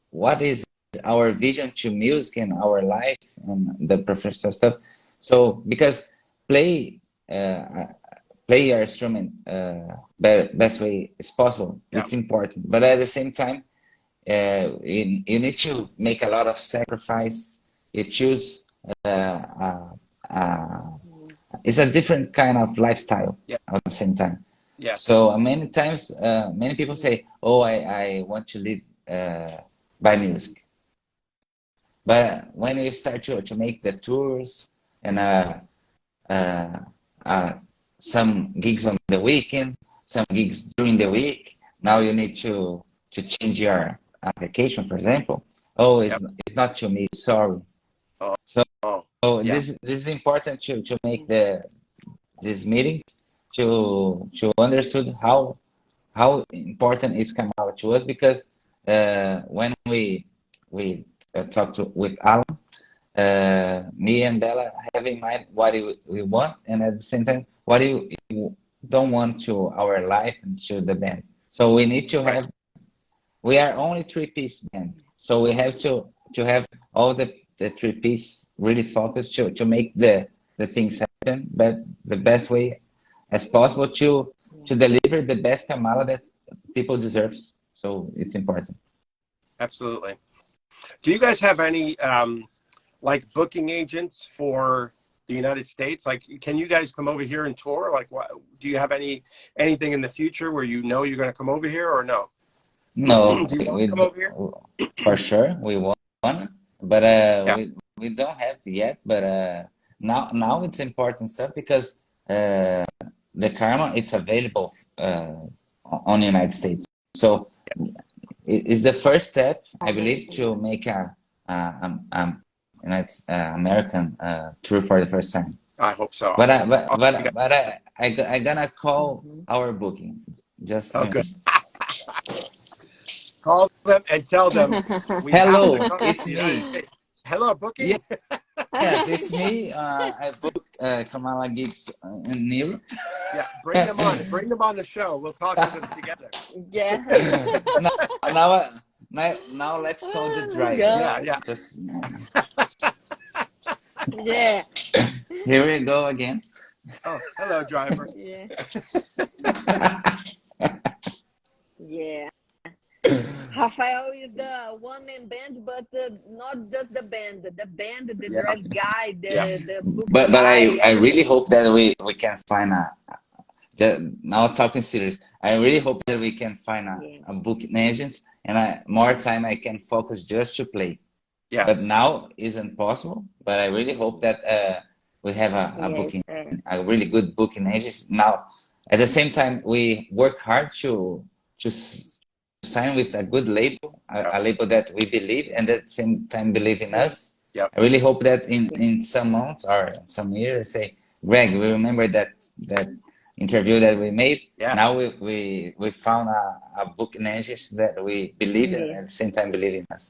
what is our vision to music and our life and the professional stuff. So because play play your instrument best way is possible. Yeah. It's important, but at the same time, you need to make a lot of sacrifice. You choose. It's a different kind of lifestyle Yeah. at the same time. Yeah. So many times, many people say, "Oh, I want to live by music." But when you start to make the tours and uh, some gigs on the weekend, some gigs during the week, now you need to change your application, for example. Oh, Yep. it's not to me, sorry. Oh. So, Oh. so Yeah. this is important to make this meeting to understood how important is Kamala to us because when we talked with Alan, me and Bella have in mind what we want, and at the same time, what you don't want to our life and to the band. So we need to Right. have. We are only three-piece band, so we have to have all the three-piece really focused to make the things happen, but the best way as possible to deliver the best Kamala that people deserve. So it's important. Absolutely. Do you guys have any like booking agents for the United States? Like, can you guys come over here and tour? Like, what do you have anything in the future where you're going to come over here or no? No, Do you want to come over here? for sure we want, but Yeah. we don't have yet. But now it's important stuff because the Karma it's available on the United States. So it's the first step, I believe, to make United American tour for the first time. I hope so. But You I gonna call Mhm. our booking. Just Oh, good. Call them and tell them we have to hello, come to it's the United me. States. Hello, booking. Yes, it's me. I booked Kamala gigs in Europe. Yeah, bring them on. Bring them on the show. We'll talk to them together. Yeah. now, now, now let's call the Oh my driver. Yeah, God. yeah. Just Yeah. here we go again. Oh, hello, driver. Yeah. Yeah. Raphael is the one-man band, but not just the band, the Yeah. drive guy, Yeah. the booking But guy, I really everything. hope that we can find now talking serious. I really hope that we can find Yeah. a booking agent and more time I can focus just to play. But Yes. now isn't possible. But I really hope that we have Yes. a really good booking agent now. At the same time, we work hard to sign with a good label, Yep. a label that we believe, and at the same time believe in Yeah. us. Yep. I really hope that in some months or some years, say, Greg, we remember that interview that we made. Yes. Now we found a booking agent that we believe in, and Yeah. at the same time believe in us.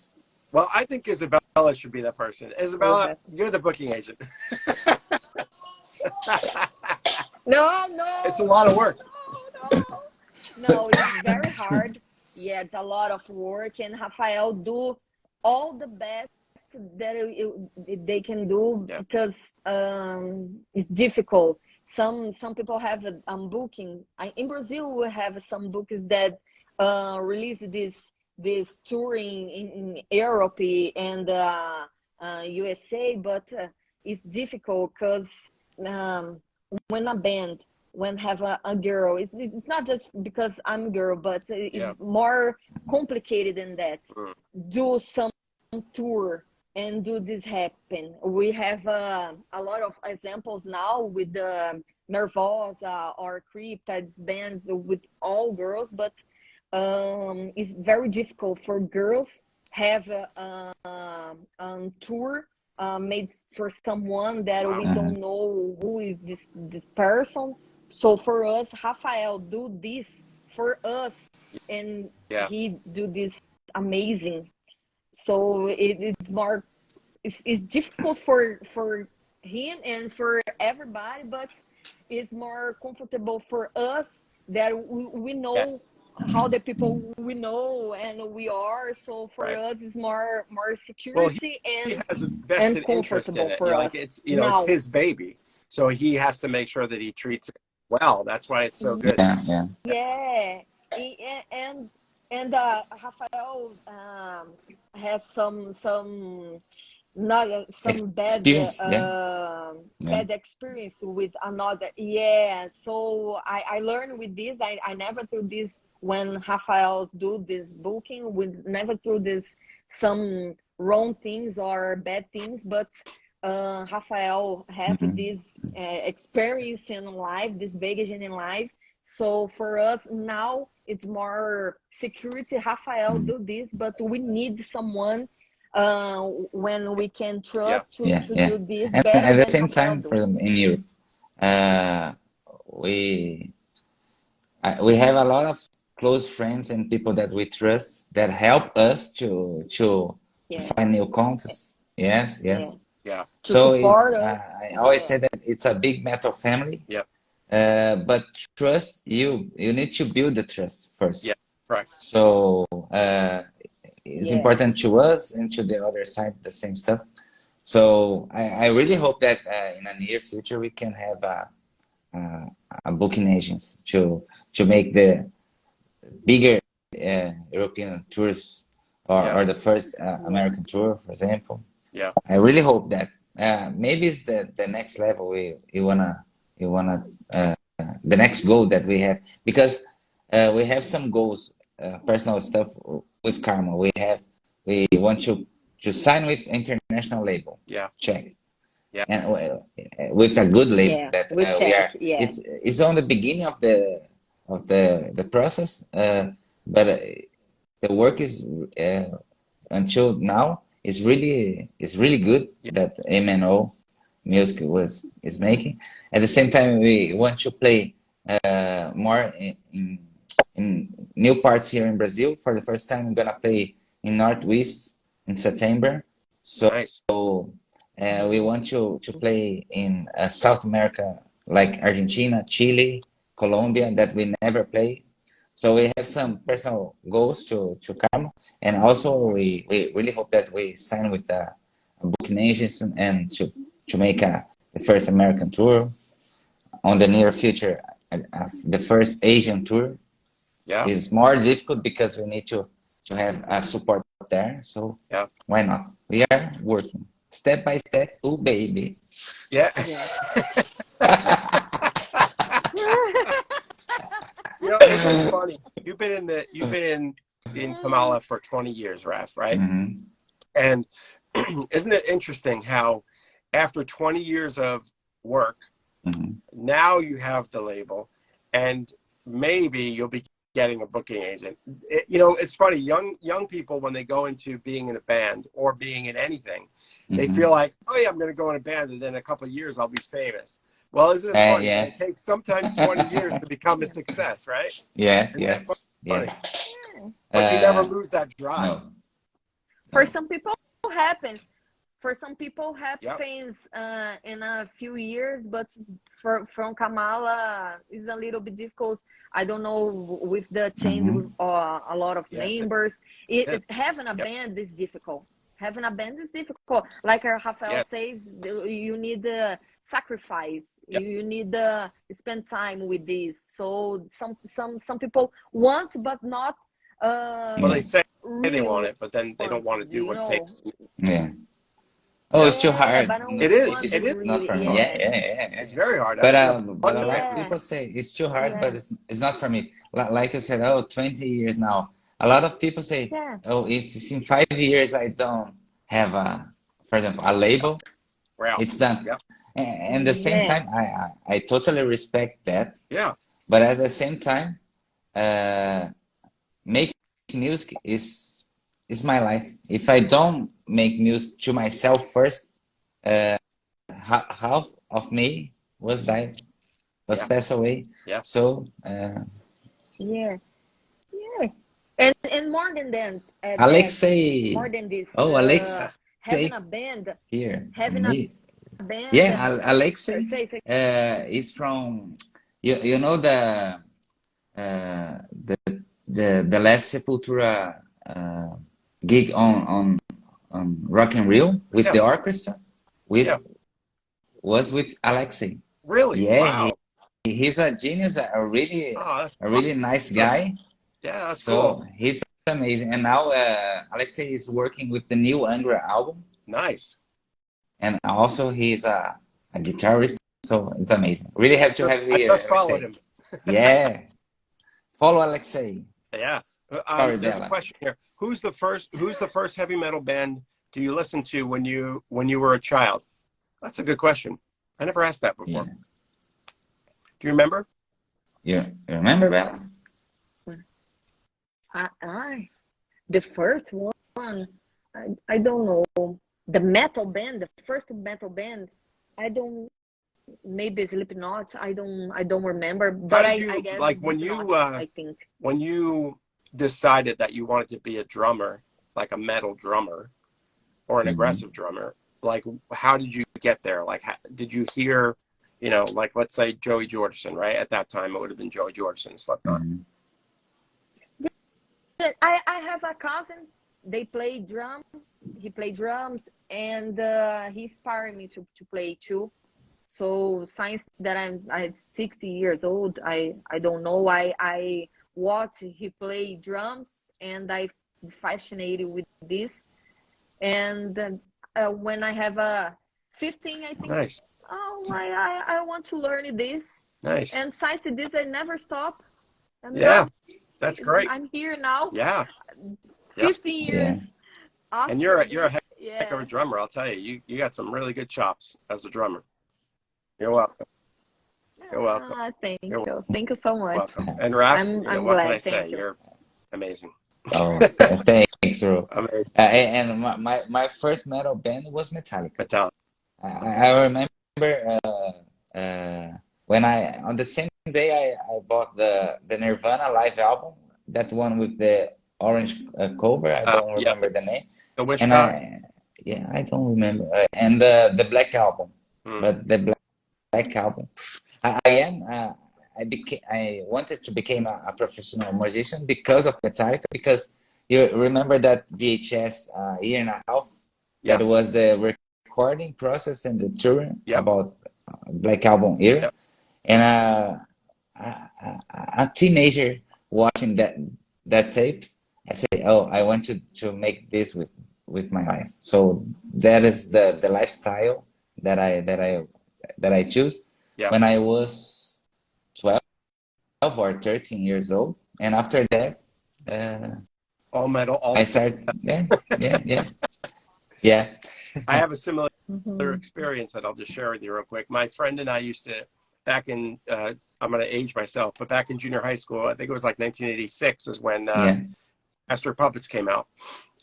Well, I think Isabella should be that person. So Isabella, happy. you're the booking agent. No, no, It's a lot of work. no, it's very hard. Yeah, it's a lot of work, and Rafael do all the best that they can do Yeah. because it's difficult. Some people have booking. In Brazil, we have some books that release this touring in Europe and USA, but it's difficult because um, when a band when have a girl, it's not just because I'm a girl, but Yeah. it's more complicated than that. Mm. Do some tour and do this happen. We have a lot of examples now with the Nervosa or Cryptids bands with all girls, but it's very difficult for girls have a tour made for someone that Wow. we don't know who is this person. So for us, Rafael do this for us, and Yeah. he do this amazing. So it's more it's difficult for him and for everybody, but it's more comfortable for us that we know Yes. how the people we know and we are. So for Right. us, it's more Well, security he has a and vested interest in comfortable it. for Like us it's now. his baby, so he has to make sure that he treats it well. That's why it's so good. Yeah. Yeah, and Rafael has some not some Experience, yeah. bad experience with another. Yeah, so I learned with this. I never do this when Rafael's do this booking. We never do this some wrong things or bad things, but Rafael have Mhm. this experience in life, this baggage in life. So for us now, it's more security. Rafael do this, but we need someone when we can Yeah. trust Yeah, to yeah. do this And better at the than same Rafael time, do. for them in Europe, uh, we we have a lot of close friends and people that we trust that help us to Yeah, find new contacts. Yes, yeah. yes. Yeah. To So support it's us. I always Yeah, say that it's a big metal family. Yep. But trust you need to build the trust Yeah. first. Correct. So it's yeah, important to us and to the other side the same stuff. So I really hope that in the near future we can have a booking agents to make the bigger European tours Yeah. or the first yeah, American tour, for example. Yeah. I really hope that maybe it's the next level we wanna the next goal that we have because we have some goals, personal stuff with Karma. We want to sign with international label. Yeah. Check. Yeah. And with a good label yeah. that We we are check. Yeah, it's on the beginning of the process, but the work is until now is really good Yeah. that MNO music is making. At the same time, we want to play more in new parts here in Brazil. For the first time, we're gonna play in Northwest in September. So Nice. we want to play in South America, like Argentina, Chile, Colombia, that we never play. So we have some personal goals to come, and also we really hope that we sign with a booking agents and to make the first American tour on the near future. The first Asian tour Yeah. is more difficult because we need to have support there. So Yeah. why not? We are working step by step. Oh, baby. Yeah. Yeah. You know, it's funny. You've been in Kamala for 20 years, Raph, right? Mm-hmm. And isn't it interesting how after 20 years of work, Mm-hmm. now you have the label, and maybe you'll be getting a booking agent. You know, it's funny. Young people, when they go into being in a band or being in anything, they Mm-hmm. feel like, oh yeah, I'm going to go in a band, and then in a couple of years I'll be famous. Well, isn't it funny that Yeah. it takes sometimes 20 years to become a success, right? Yes, Isn't that yes, funny? yes. Yeah. But you never lose that drive. No, For no. some people happens. For some people Yep. happens in a few years, but from Kamala is a little bit difficult. I don't know with the change with Mm-hmm. a lot of Yes, it members. is. Having a Yep. band is difficult. Having a band is difficult. Like Rafael Yes. says, you need sacrifice. Yep. You need spend time with this. So some people want, but not Well, they Yeah, say they really want it, but then they don't want to wanted. do You what it know. takes. yeah. Oh, Yeah, it's too Yeah, hard. but no it No, is. one It is. it's not really. for me. Hard. Yeah, Yeah, yeah, yeah, yeah. It's very hard. I've seen a But bunch of bands that yeah, people do say it's too hard, but yeah, it's not for me. Like you said, oh, 20 years now. A lot of people say, yeah, oh, if in 5 years I don't have for example, a it. label, Wow. it's done. Yep. And at the same yeah, time, I totally respect that. Yeah. But at the same time, uh, making music is my life. If I don't make music to myself first, half of me was Yeah. passed away. Yeah. So yeah, yeah. And more than that, more Alexei, than this, oh Alexei Yeah. having a band, here, having a me, band. yeah, Alexei Say, is from you know uh, the the last Sepultura gig on Rock and Rio with Yeah. the orchestra Yeah. with was with Alexei. Really? Yeah, Wow. he's a genius, Oh, that's a really awesome. nice Good. guy. Yeah, that's cool. So he's amazing. And now Alexei is working with the new Angra album, Nice. and also he's a guitarist. So it's amazing. Really have to have you I here, just followed Alexei. him. Yeah, follow Alexei. Yeah. Sorry, There's a Bella. question here. Who's the first heavy metal band do you listen to when you were a child? That's a good question. I never asked that before. Yeah, Do you remember? you remember Bella? I the first one, I don't know. The metal band, the first metal band, I don't. Maybe Slipknot. I don't remember, How but did I you guess like Slipknot. I think. when you decided that you wanted to be a drummer, like a metal drummer or an Hmm. aggressive drummer? Like, how did you get there? Like, did you hear, you know, like let's say Joey Jordison, right? At that time, it would have been Joey Jordison, Slipknot. Hmm. I have a cousin. They play drum. He played drums, and he inspired me to play too. So since that I'm 60 years old, I don't know. I watch he play drums, and I fascinated with this. And when I have a 15, I think, Nice, oh, I want to learn this. nice. And since this, I never stop. I'm Yeah, not. that's great. I'm here now. Yeah, yeah. 15 Yeah. years And after you're a this. heck of a Yeah. drummer. I'll tell you, you got some really good chops as a drummer. You're welcome. You're welcome. Thank You're you. Thank you so much. welcome. And Raph, you know I'm what can I glad. say? Thank you. You're amazing. Oh, thanks, bro. Amazing. And my first metal band was Metallica. Metallica. I remember when I on the same day I bought the Nirvana live album, that one with the orange cover. I don't Yeah, remember the name, the and Wishbone. I don't remember. And the Black album, Hmm. but the Black album. I am I wanted to become a professional musician because of Metallica, because you remember that VHS year and a half Yeah, that was the recording process and the touring yep, about Black Album era, yep. and a teenager watching that tapes, I say, oh, I want to make this with my life. So that is the lifestyle that I choose Yeah. when I was 12 or 13 years old, and after that, All metal, all. I started. Yeah, yeah, yeah, yeah. I have a similar Mhm. experience that I'll just share with you real quick. My friend and I used to, back in, I'm going to age myself, but back in junior high school, I think it was like 1986 is when Yeah. Master of Puppets came out.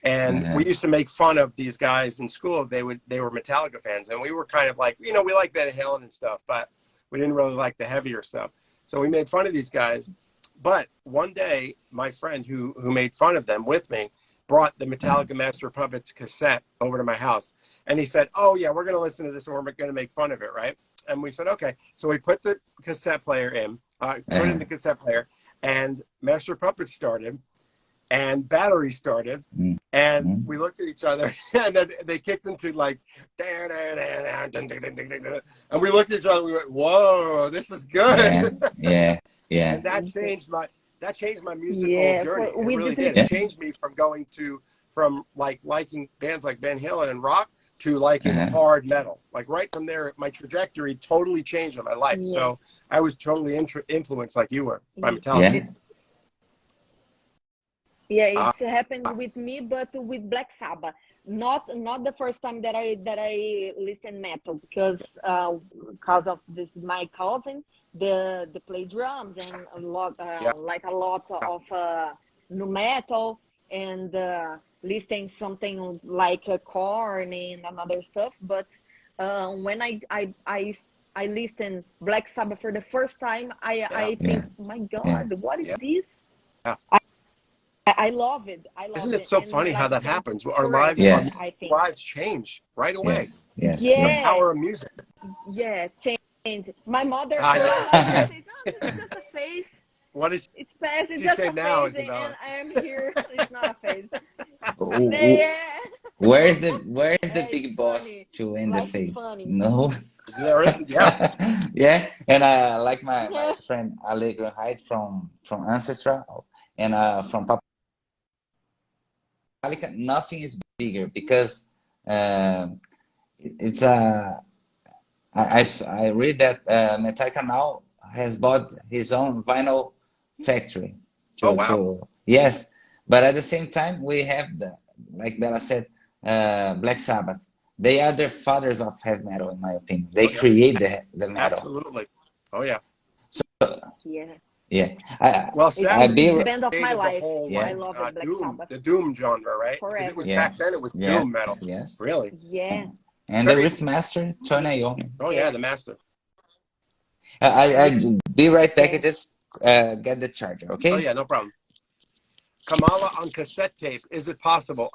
And Uh, we used to make fun of these guys in school. They were Metallica fans, and we were kind of like, we like Van Halen and stuff, but we didn't really like the heavier stuff. So we made fun of these guys. But one day, my friend who made fun of them with me brought the uh, Metallica Master of Puppets cassette over to my house, and he said, "Oh yeah, we're going to listen to this, and we're going to make fun of it, right?" And we said, "Okay." So we put the cassette player in, put it in uh, the cassette player, and Master of Puppets started, and battery started, mm, and mm. we looked at each other, and then they kicked into like, and we looked at each other. We went, "Whoa, this is Yeah, good!" yeah, yeah, And that changed my musical Yeah, journey. for It with really this did. It yeah. changed me from like liking bands like Van Halen and rock to liking Uh-huh. hard metal. Like right from there, my trajectory totally changed in my life. yeah, So I was totally influenced like you were by yeah. Metallica. Yeah. It, yeah, Uh, it's happened with me, but with Black Sabbath. Not the first time that I listen metal because of this my cousin, the play drums and a lot yeah, like a lot of nu metal and listening something like a corn and another stuff. But when I listen Black Sabbath for the first time, I yeah, I Yeah, think, my yeah, God, what is yeah. this? Yeah. I love it. I love Isn't it it, so and my funny how life that changed happens? Our lives, forever, our yes, I think. lives change right away. yes, yes, The yes. Yeah, power of music. yeah, change. I My mother know. says, "No, it's just a phase. What does It's past. It's she just say a now, phase, and Isabella? I am here. It's not a phase." Wh- Yeah, where's the yeah, it's big boss funny. to win the Life is face? funny. No. There is, yeah. Yeah, and like my friend Allegro Hyde from Ancestral and from Papalica, nothing is bigger because uh, it's I read that Metallica now has bought his own vinyl factory Oh to wow. yes, but at the same time we have like Bella said, Black Sabbath. They are the fathers of heavy metal, in my opinion. They Oh yeah. create the metal. Absolutely. Oh yeah. Yeah, Yeah, Well, it's I sadly, be the band of my created the life. whole I yeah, like love it, Black Sabbath, the doom genre, right? Because it was forever. yeah, back then it was yes, doom metal. yes, Really. Yeah, and the Very. Riff Master Tony Iommi. Oh yeah, yeah, the master. I yeah, be right back. I yeah. just get the charger, Oh okay? yeah, no problem. Kamala on cassette tape. Is it possible?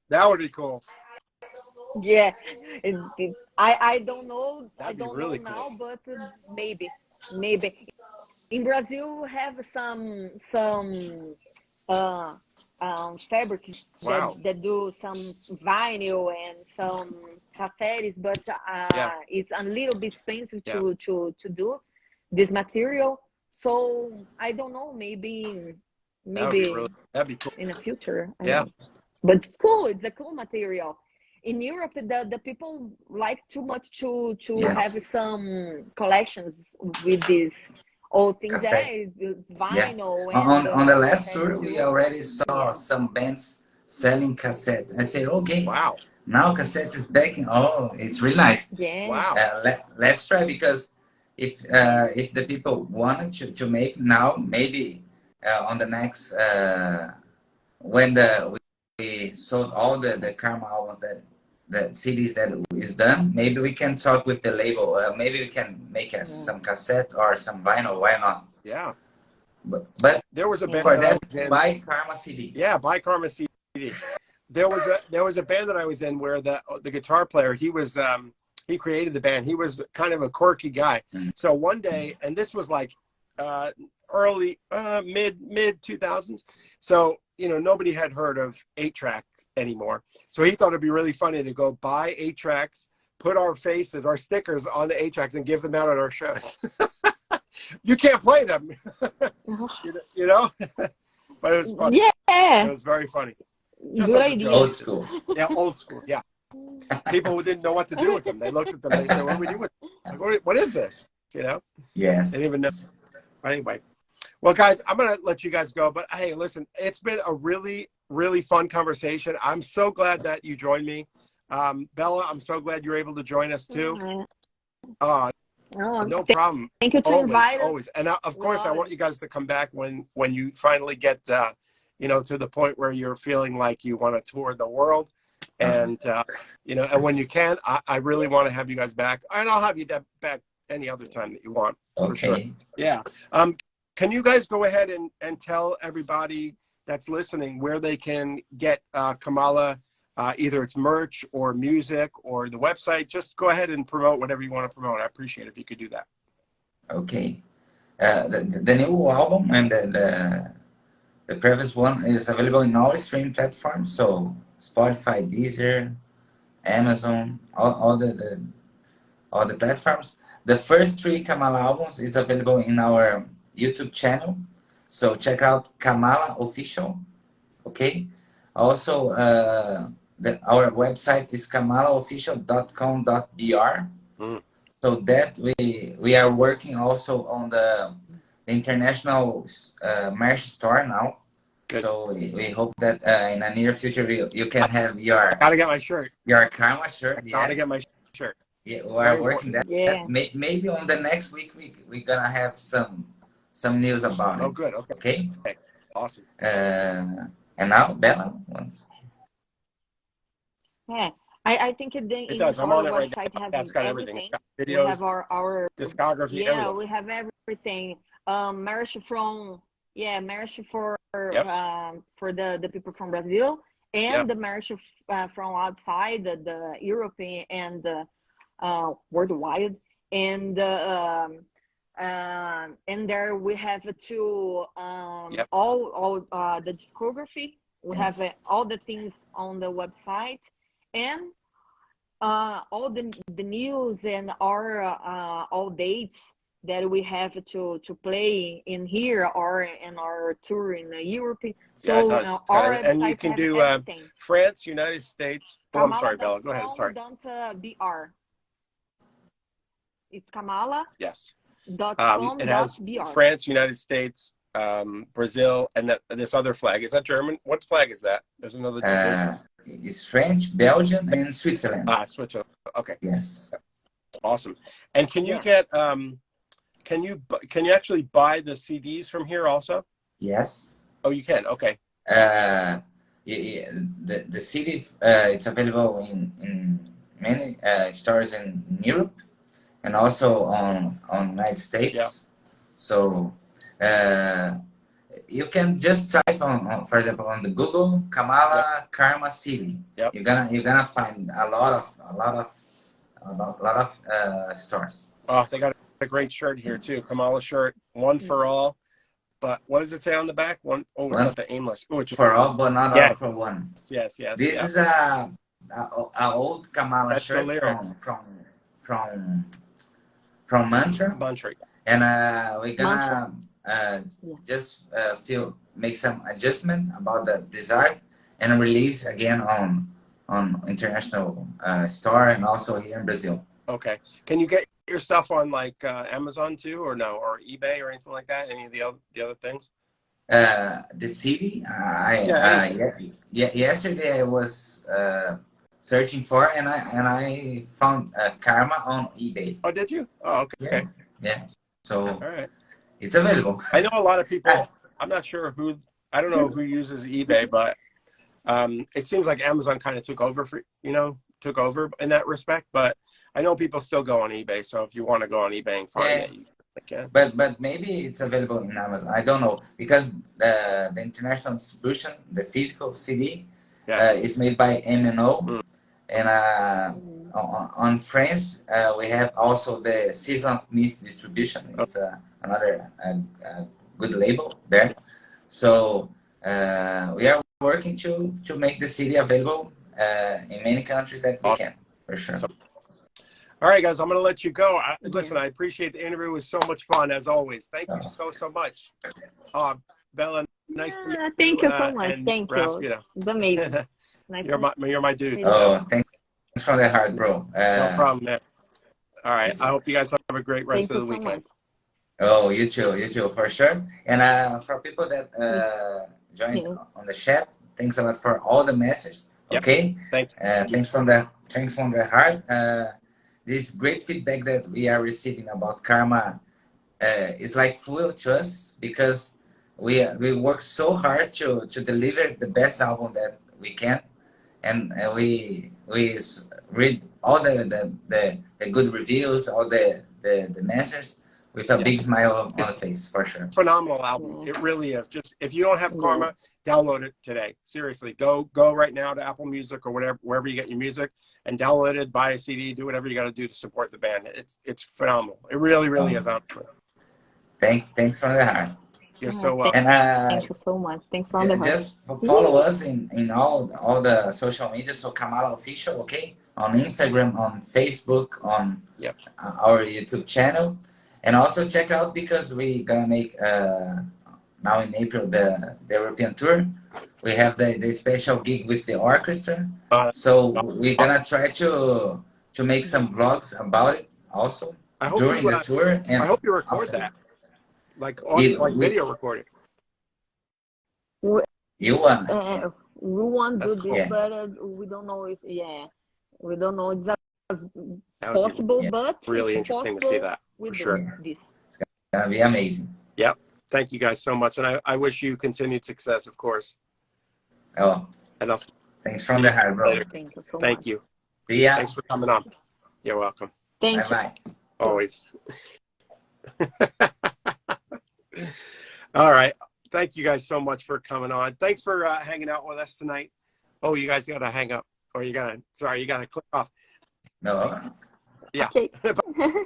That would be cool. Yeah, I don't know. I That'd be don't know really cool. now, but maybe in Brazil we have some uh fabrics that Wow. do some vinyl and some cassettes, but Yeah. it's a little bit expensive Yeah. to do this material. So I don't know. That would be really. Maybe That'd be cool. in the future. I don't Yeah. know. But it's cool. It's a cool material. In Europe, the people like too much to Yes, have some collections with these old things. Yeah, cassette. it's Yeah. vinyl and On the last cassette tour, we too. already saw Yeah, some bands selling cassette. I say, okay, Wow. now cassette is back. Oh, it's really nice. yeah, Wow. Let's try because if the people wanted to make now, maybe on the next when we sold all the Karma albums the CDs that is done, maybe we can talk with the label. Maybe we can make yeah, some cassette or some vinyl. Why not? Yeah. But There was a band for yeah, that I that, was in. buy Karma CD. Yeah, by Karma CD. There was a band that I was in where the guitar player he created the band. He was kind of a quirky guy. Mhm. So one day, and this was like uh, early mid 2000s. So nobody had heard of 8-tracks anymore. So he thought it'd be really funny to go buy 8-tracks, put our faces, our stickers on the 8-tracks, and give them out at our shows. You can't play them, you yes, know. but it was funny. It Yeah, was very funny. Just good as a joke. idea. Old school. Yeah, old school. Yeah. People who didn't know what to do with them. They looked at them. They said, "What do we do with them? Like, what is this?" You know, Yes. they didn't even know. But anyway, well, guys, I'm gonna let you guys go. But hey, listen, it's been a really, really fun conversation. I'm so glad that you joined me, Bella. I'm so glad you're able to join us too. Oh, No problem. thank you to invite us. Always. And of We course, I love want it. you guys to come back when you finally get, you know, to the point where you're feeling like you want to tour the world. And, you know, and when you can, I really want to have you guys back. And I'll have you back any other time that you want, for sure. Okay. Yeah. Can you guys go ahead and tell everybody that's listening where they can get Kamala, either it's merch or music or the website? Just go ahead and promote whatever you want to promote. I appreciate it if you could do that. Okay. The new album and the previous one is available in all streaming platforms. So Spotify, Deezer, Amazon, all the platforms. The first three Kamala albums is available in our YouTube channel. So check out Kamala Official. Okay. Also, our website is kamalaofficial.com.br. So that we are working also on the international merch store now. Good. So we hope that in the near future you can have your Gotta get my shirt. Your Karma shirt. Yes. Gotta get my shirt. Yeah, we are working that. Yeah. Maybe on the next week we're gonna have some news about it. Oh, good. Okay. Awesome. And now Bella wants. Yeah, I think in It does. I'm our on it right website now. has That's got everything. everything. It's got We videos, have our discography, yeah, everything. we have everything. Merch for for the people from Brazil and Yep. the merch from outside the European and the worldwide and there we have to Yep. all the discography. We Yes. have all the things on the website and all the news and our all dates that we have to play in here or in our tour in Europe. Yeah, it So does. It's got our everything. And you website can has do everything. France, United States. Oh, I'm sorry, Bella. Go ahead. Sorry. Kamala.com.br. It's Kamala. Yes. .com.br. It has France, United States, Brazil, and this other flag. Is that German? What flag is that? There's another. It's French, Belgium, and Switzerland. Switzerland. Okay. Yes. Awesome. And can you get can you actually buy the CDs from here also? Yes. Oh, you can. Okay. The CD it's available in many stores in Europe and also on United States. Yeah. So you can just type on for example on the Google Kamala Karma CD. Yep. You're gonna find a lot of stores. Oh, they got a great shirt here too. Kamala shirt, one for all. But what does it say on the back? It's not the aimless. Oh, it's for all, but not all for one. Yes. This is a old Kamala That's shirt the lyric. from Mantra. And we're gonna just make some adjustment about the design and release again on international store and also here in Brazil. Okay. Can you get your stuff on like Amazon too, or no, or eBay or anything like that? Any of the other things? The CD, yesterday I was searching for and I found Karma on eBay. Oh, did you? Oh, okay. Yeah. So all right, it's available. I know a lot of people. I'm not sure who. I don't know who uses eBay, but it seems like Amazon kind of took over in that respect. But I know people still go on eBay. So if you want to go on eBay and find it, you can. But maybe it's available in Amazon. I don't know because the international distribution, the physical CD, is made by M&O, and on France we have also the Season of Mist distribution. It's another good label there. So we are working to make the CD available in many countries that we can, for sure. All right, guys, I'm going to let you go. Listen, I appreciate the interview. It was so much fun, as always. Thank you so much. Bella nice to meet Yeah, you. thank you so much. And Thank Raph, you. you know, It's amazing. Nice to you're my dude. meet you. So Oh, thanks from the heart, bro. no problem, man. All right. I hope you guys have a great rest Thank of you the so weekend. much. Oh, you too, for sure. And for people that joined Yeah. on the chat, thanks a lot for all the messages. Yep. Okay, Thank you. thanks from the heart. This great feedback that we are receiving about Karma is like fuel to us because we work so hard to deliver the best album that we can, and read all the good reviews, all the messages with a Yeah. big smile on the face, for sure. Phenomenal album. Yeah. It really is. Just if you don't have Yeah. Karma, download it today. Seriously, go right now to Apple Music or wherever you get your music, and download it, buy a CD, do whatever you got to do to support the band. It's phenomenal. It really is. Thanks from the heart. You're so And Thank you so much. Thanks from the heart. just follow us in all the social media. So Kamala Official, okay, on Instagram, on Facebook, on Yep. our YouTube channel, and also check out because we gonna make now in April the European tour. We have the special gig with the orchestra, so we're gonna try to make some vlogs about it also I hope during you. the tour I and hope you record after. that, like audio, like We, video recording. We, you want? we want to That's do cool. this, Yeah. but we don't know if we don't know exactly it's That would be possible, Yeah. but really if interesting to see possible, that we for do sure. this. Gonna be amazing. Yep. Thank you guys so much, and I wish you continued success, of course. Oh, And I'll see thanks from you the heart, bro. later. Thank you so Thank much. you. See ya. Thanks for coming on. You're welcome. Thank Bye bye. Always. All right. Thank you guys so much for coming on. Thanks for hanging out with us tonight. Oh, you guys got to hang up, or you got to click off. No, you. Yeah. Okay.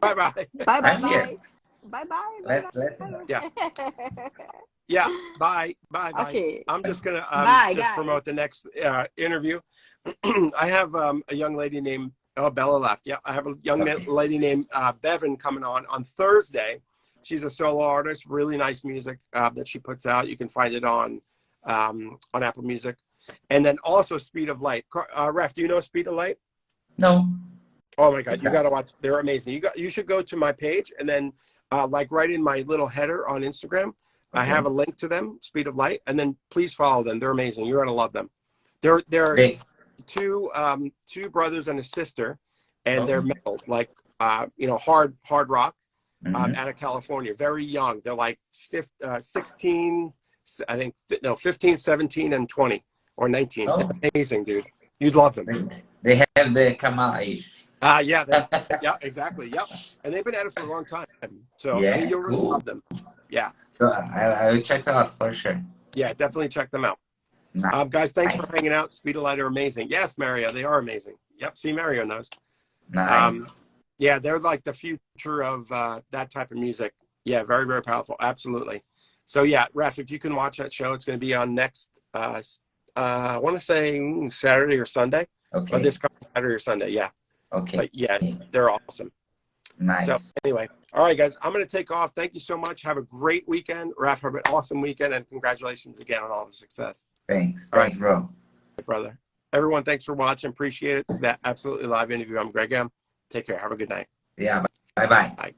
Bye bye. Bye I'm bye here. bye. Bye bye. Let's. Yeah. Yeah. Bye. Bye. Bye. Okay. I'm just gonna Bye, just guys. promote the next interview. I have a young lady named Bella left. Yeah, I have a young Okay. lady named Bevan coming on Thursday. She's a solo artist, really nice music that she puts out. You can find it on Apple Music, and then also Speed of Light. Ref, do you know Speed of Light? No. Oh my God, It's you got to watch. They're amazing. You should go to my page and then like right in my little header on Instagram, I have a link to them, Speed of Light, and then please follow them. They're amazing. You're gonna love them. They're They, two brothers and a sister, and Oh. they're metal, like hard rock Mhm. out of California. Very young. They're like 16, I think, no, 15, 17, and 20 or 19. Oh. They're amazing, dude. You'd love them. They have the Kamala age. Yeah, yeah, exactly. Yep. And they've been at it for a long time. So Yeah, you'll really cool. love them. Yeah. So I will check it out for sure. Yeah, definitely check them out. Nice. Guys, thanks for hanging out. Speed of Light are amazing. Yes, Mario, they are amazing. Yep, see, Mario knows. Nice. Yeah, they're like the future of that type of music. Yeah, very, very powerful. Absolutely. So yeah, Ref, if you can watch that show, it's going to be on next, I want to say Saturday or Sunday. Okay. Or this coming Saturday or Sunday, yeah. Okay. But yeah, they're awesome. Nice. So anyway, all right, guys, I'm going to take off. Thank you so much. Have a great weekend. Raf, have an awesome weekend, and congratulations again on all the success. Thanks. All Thanks, bro. Brother. Everyone, thanks for watching. Appreciate it. It's that absolutely live interview. I'm Greg M. Take care. Have a good night. Yeah. Bye-bye. Bye.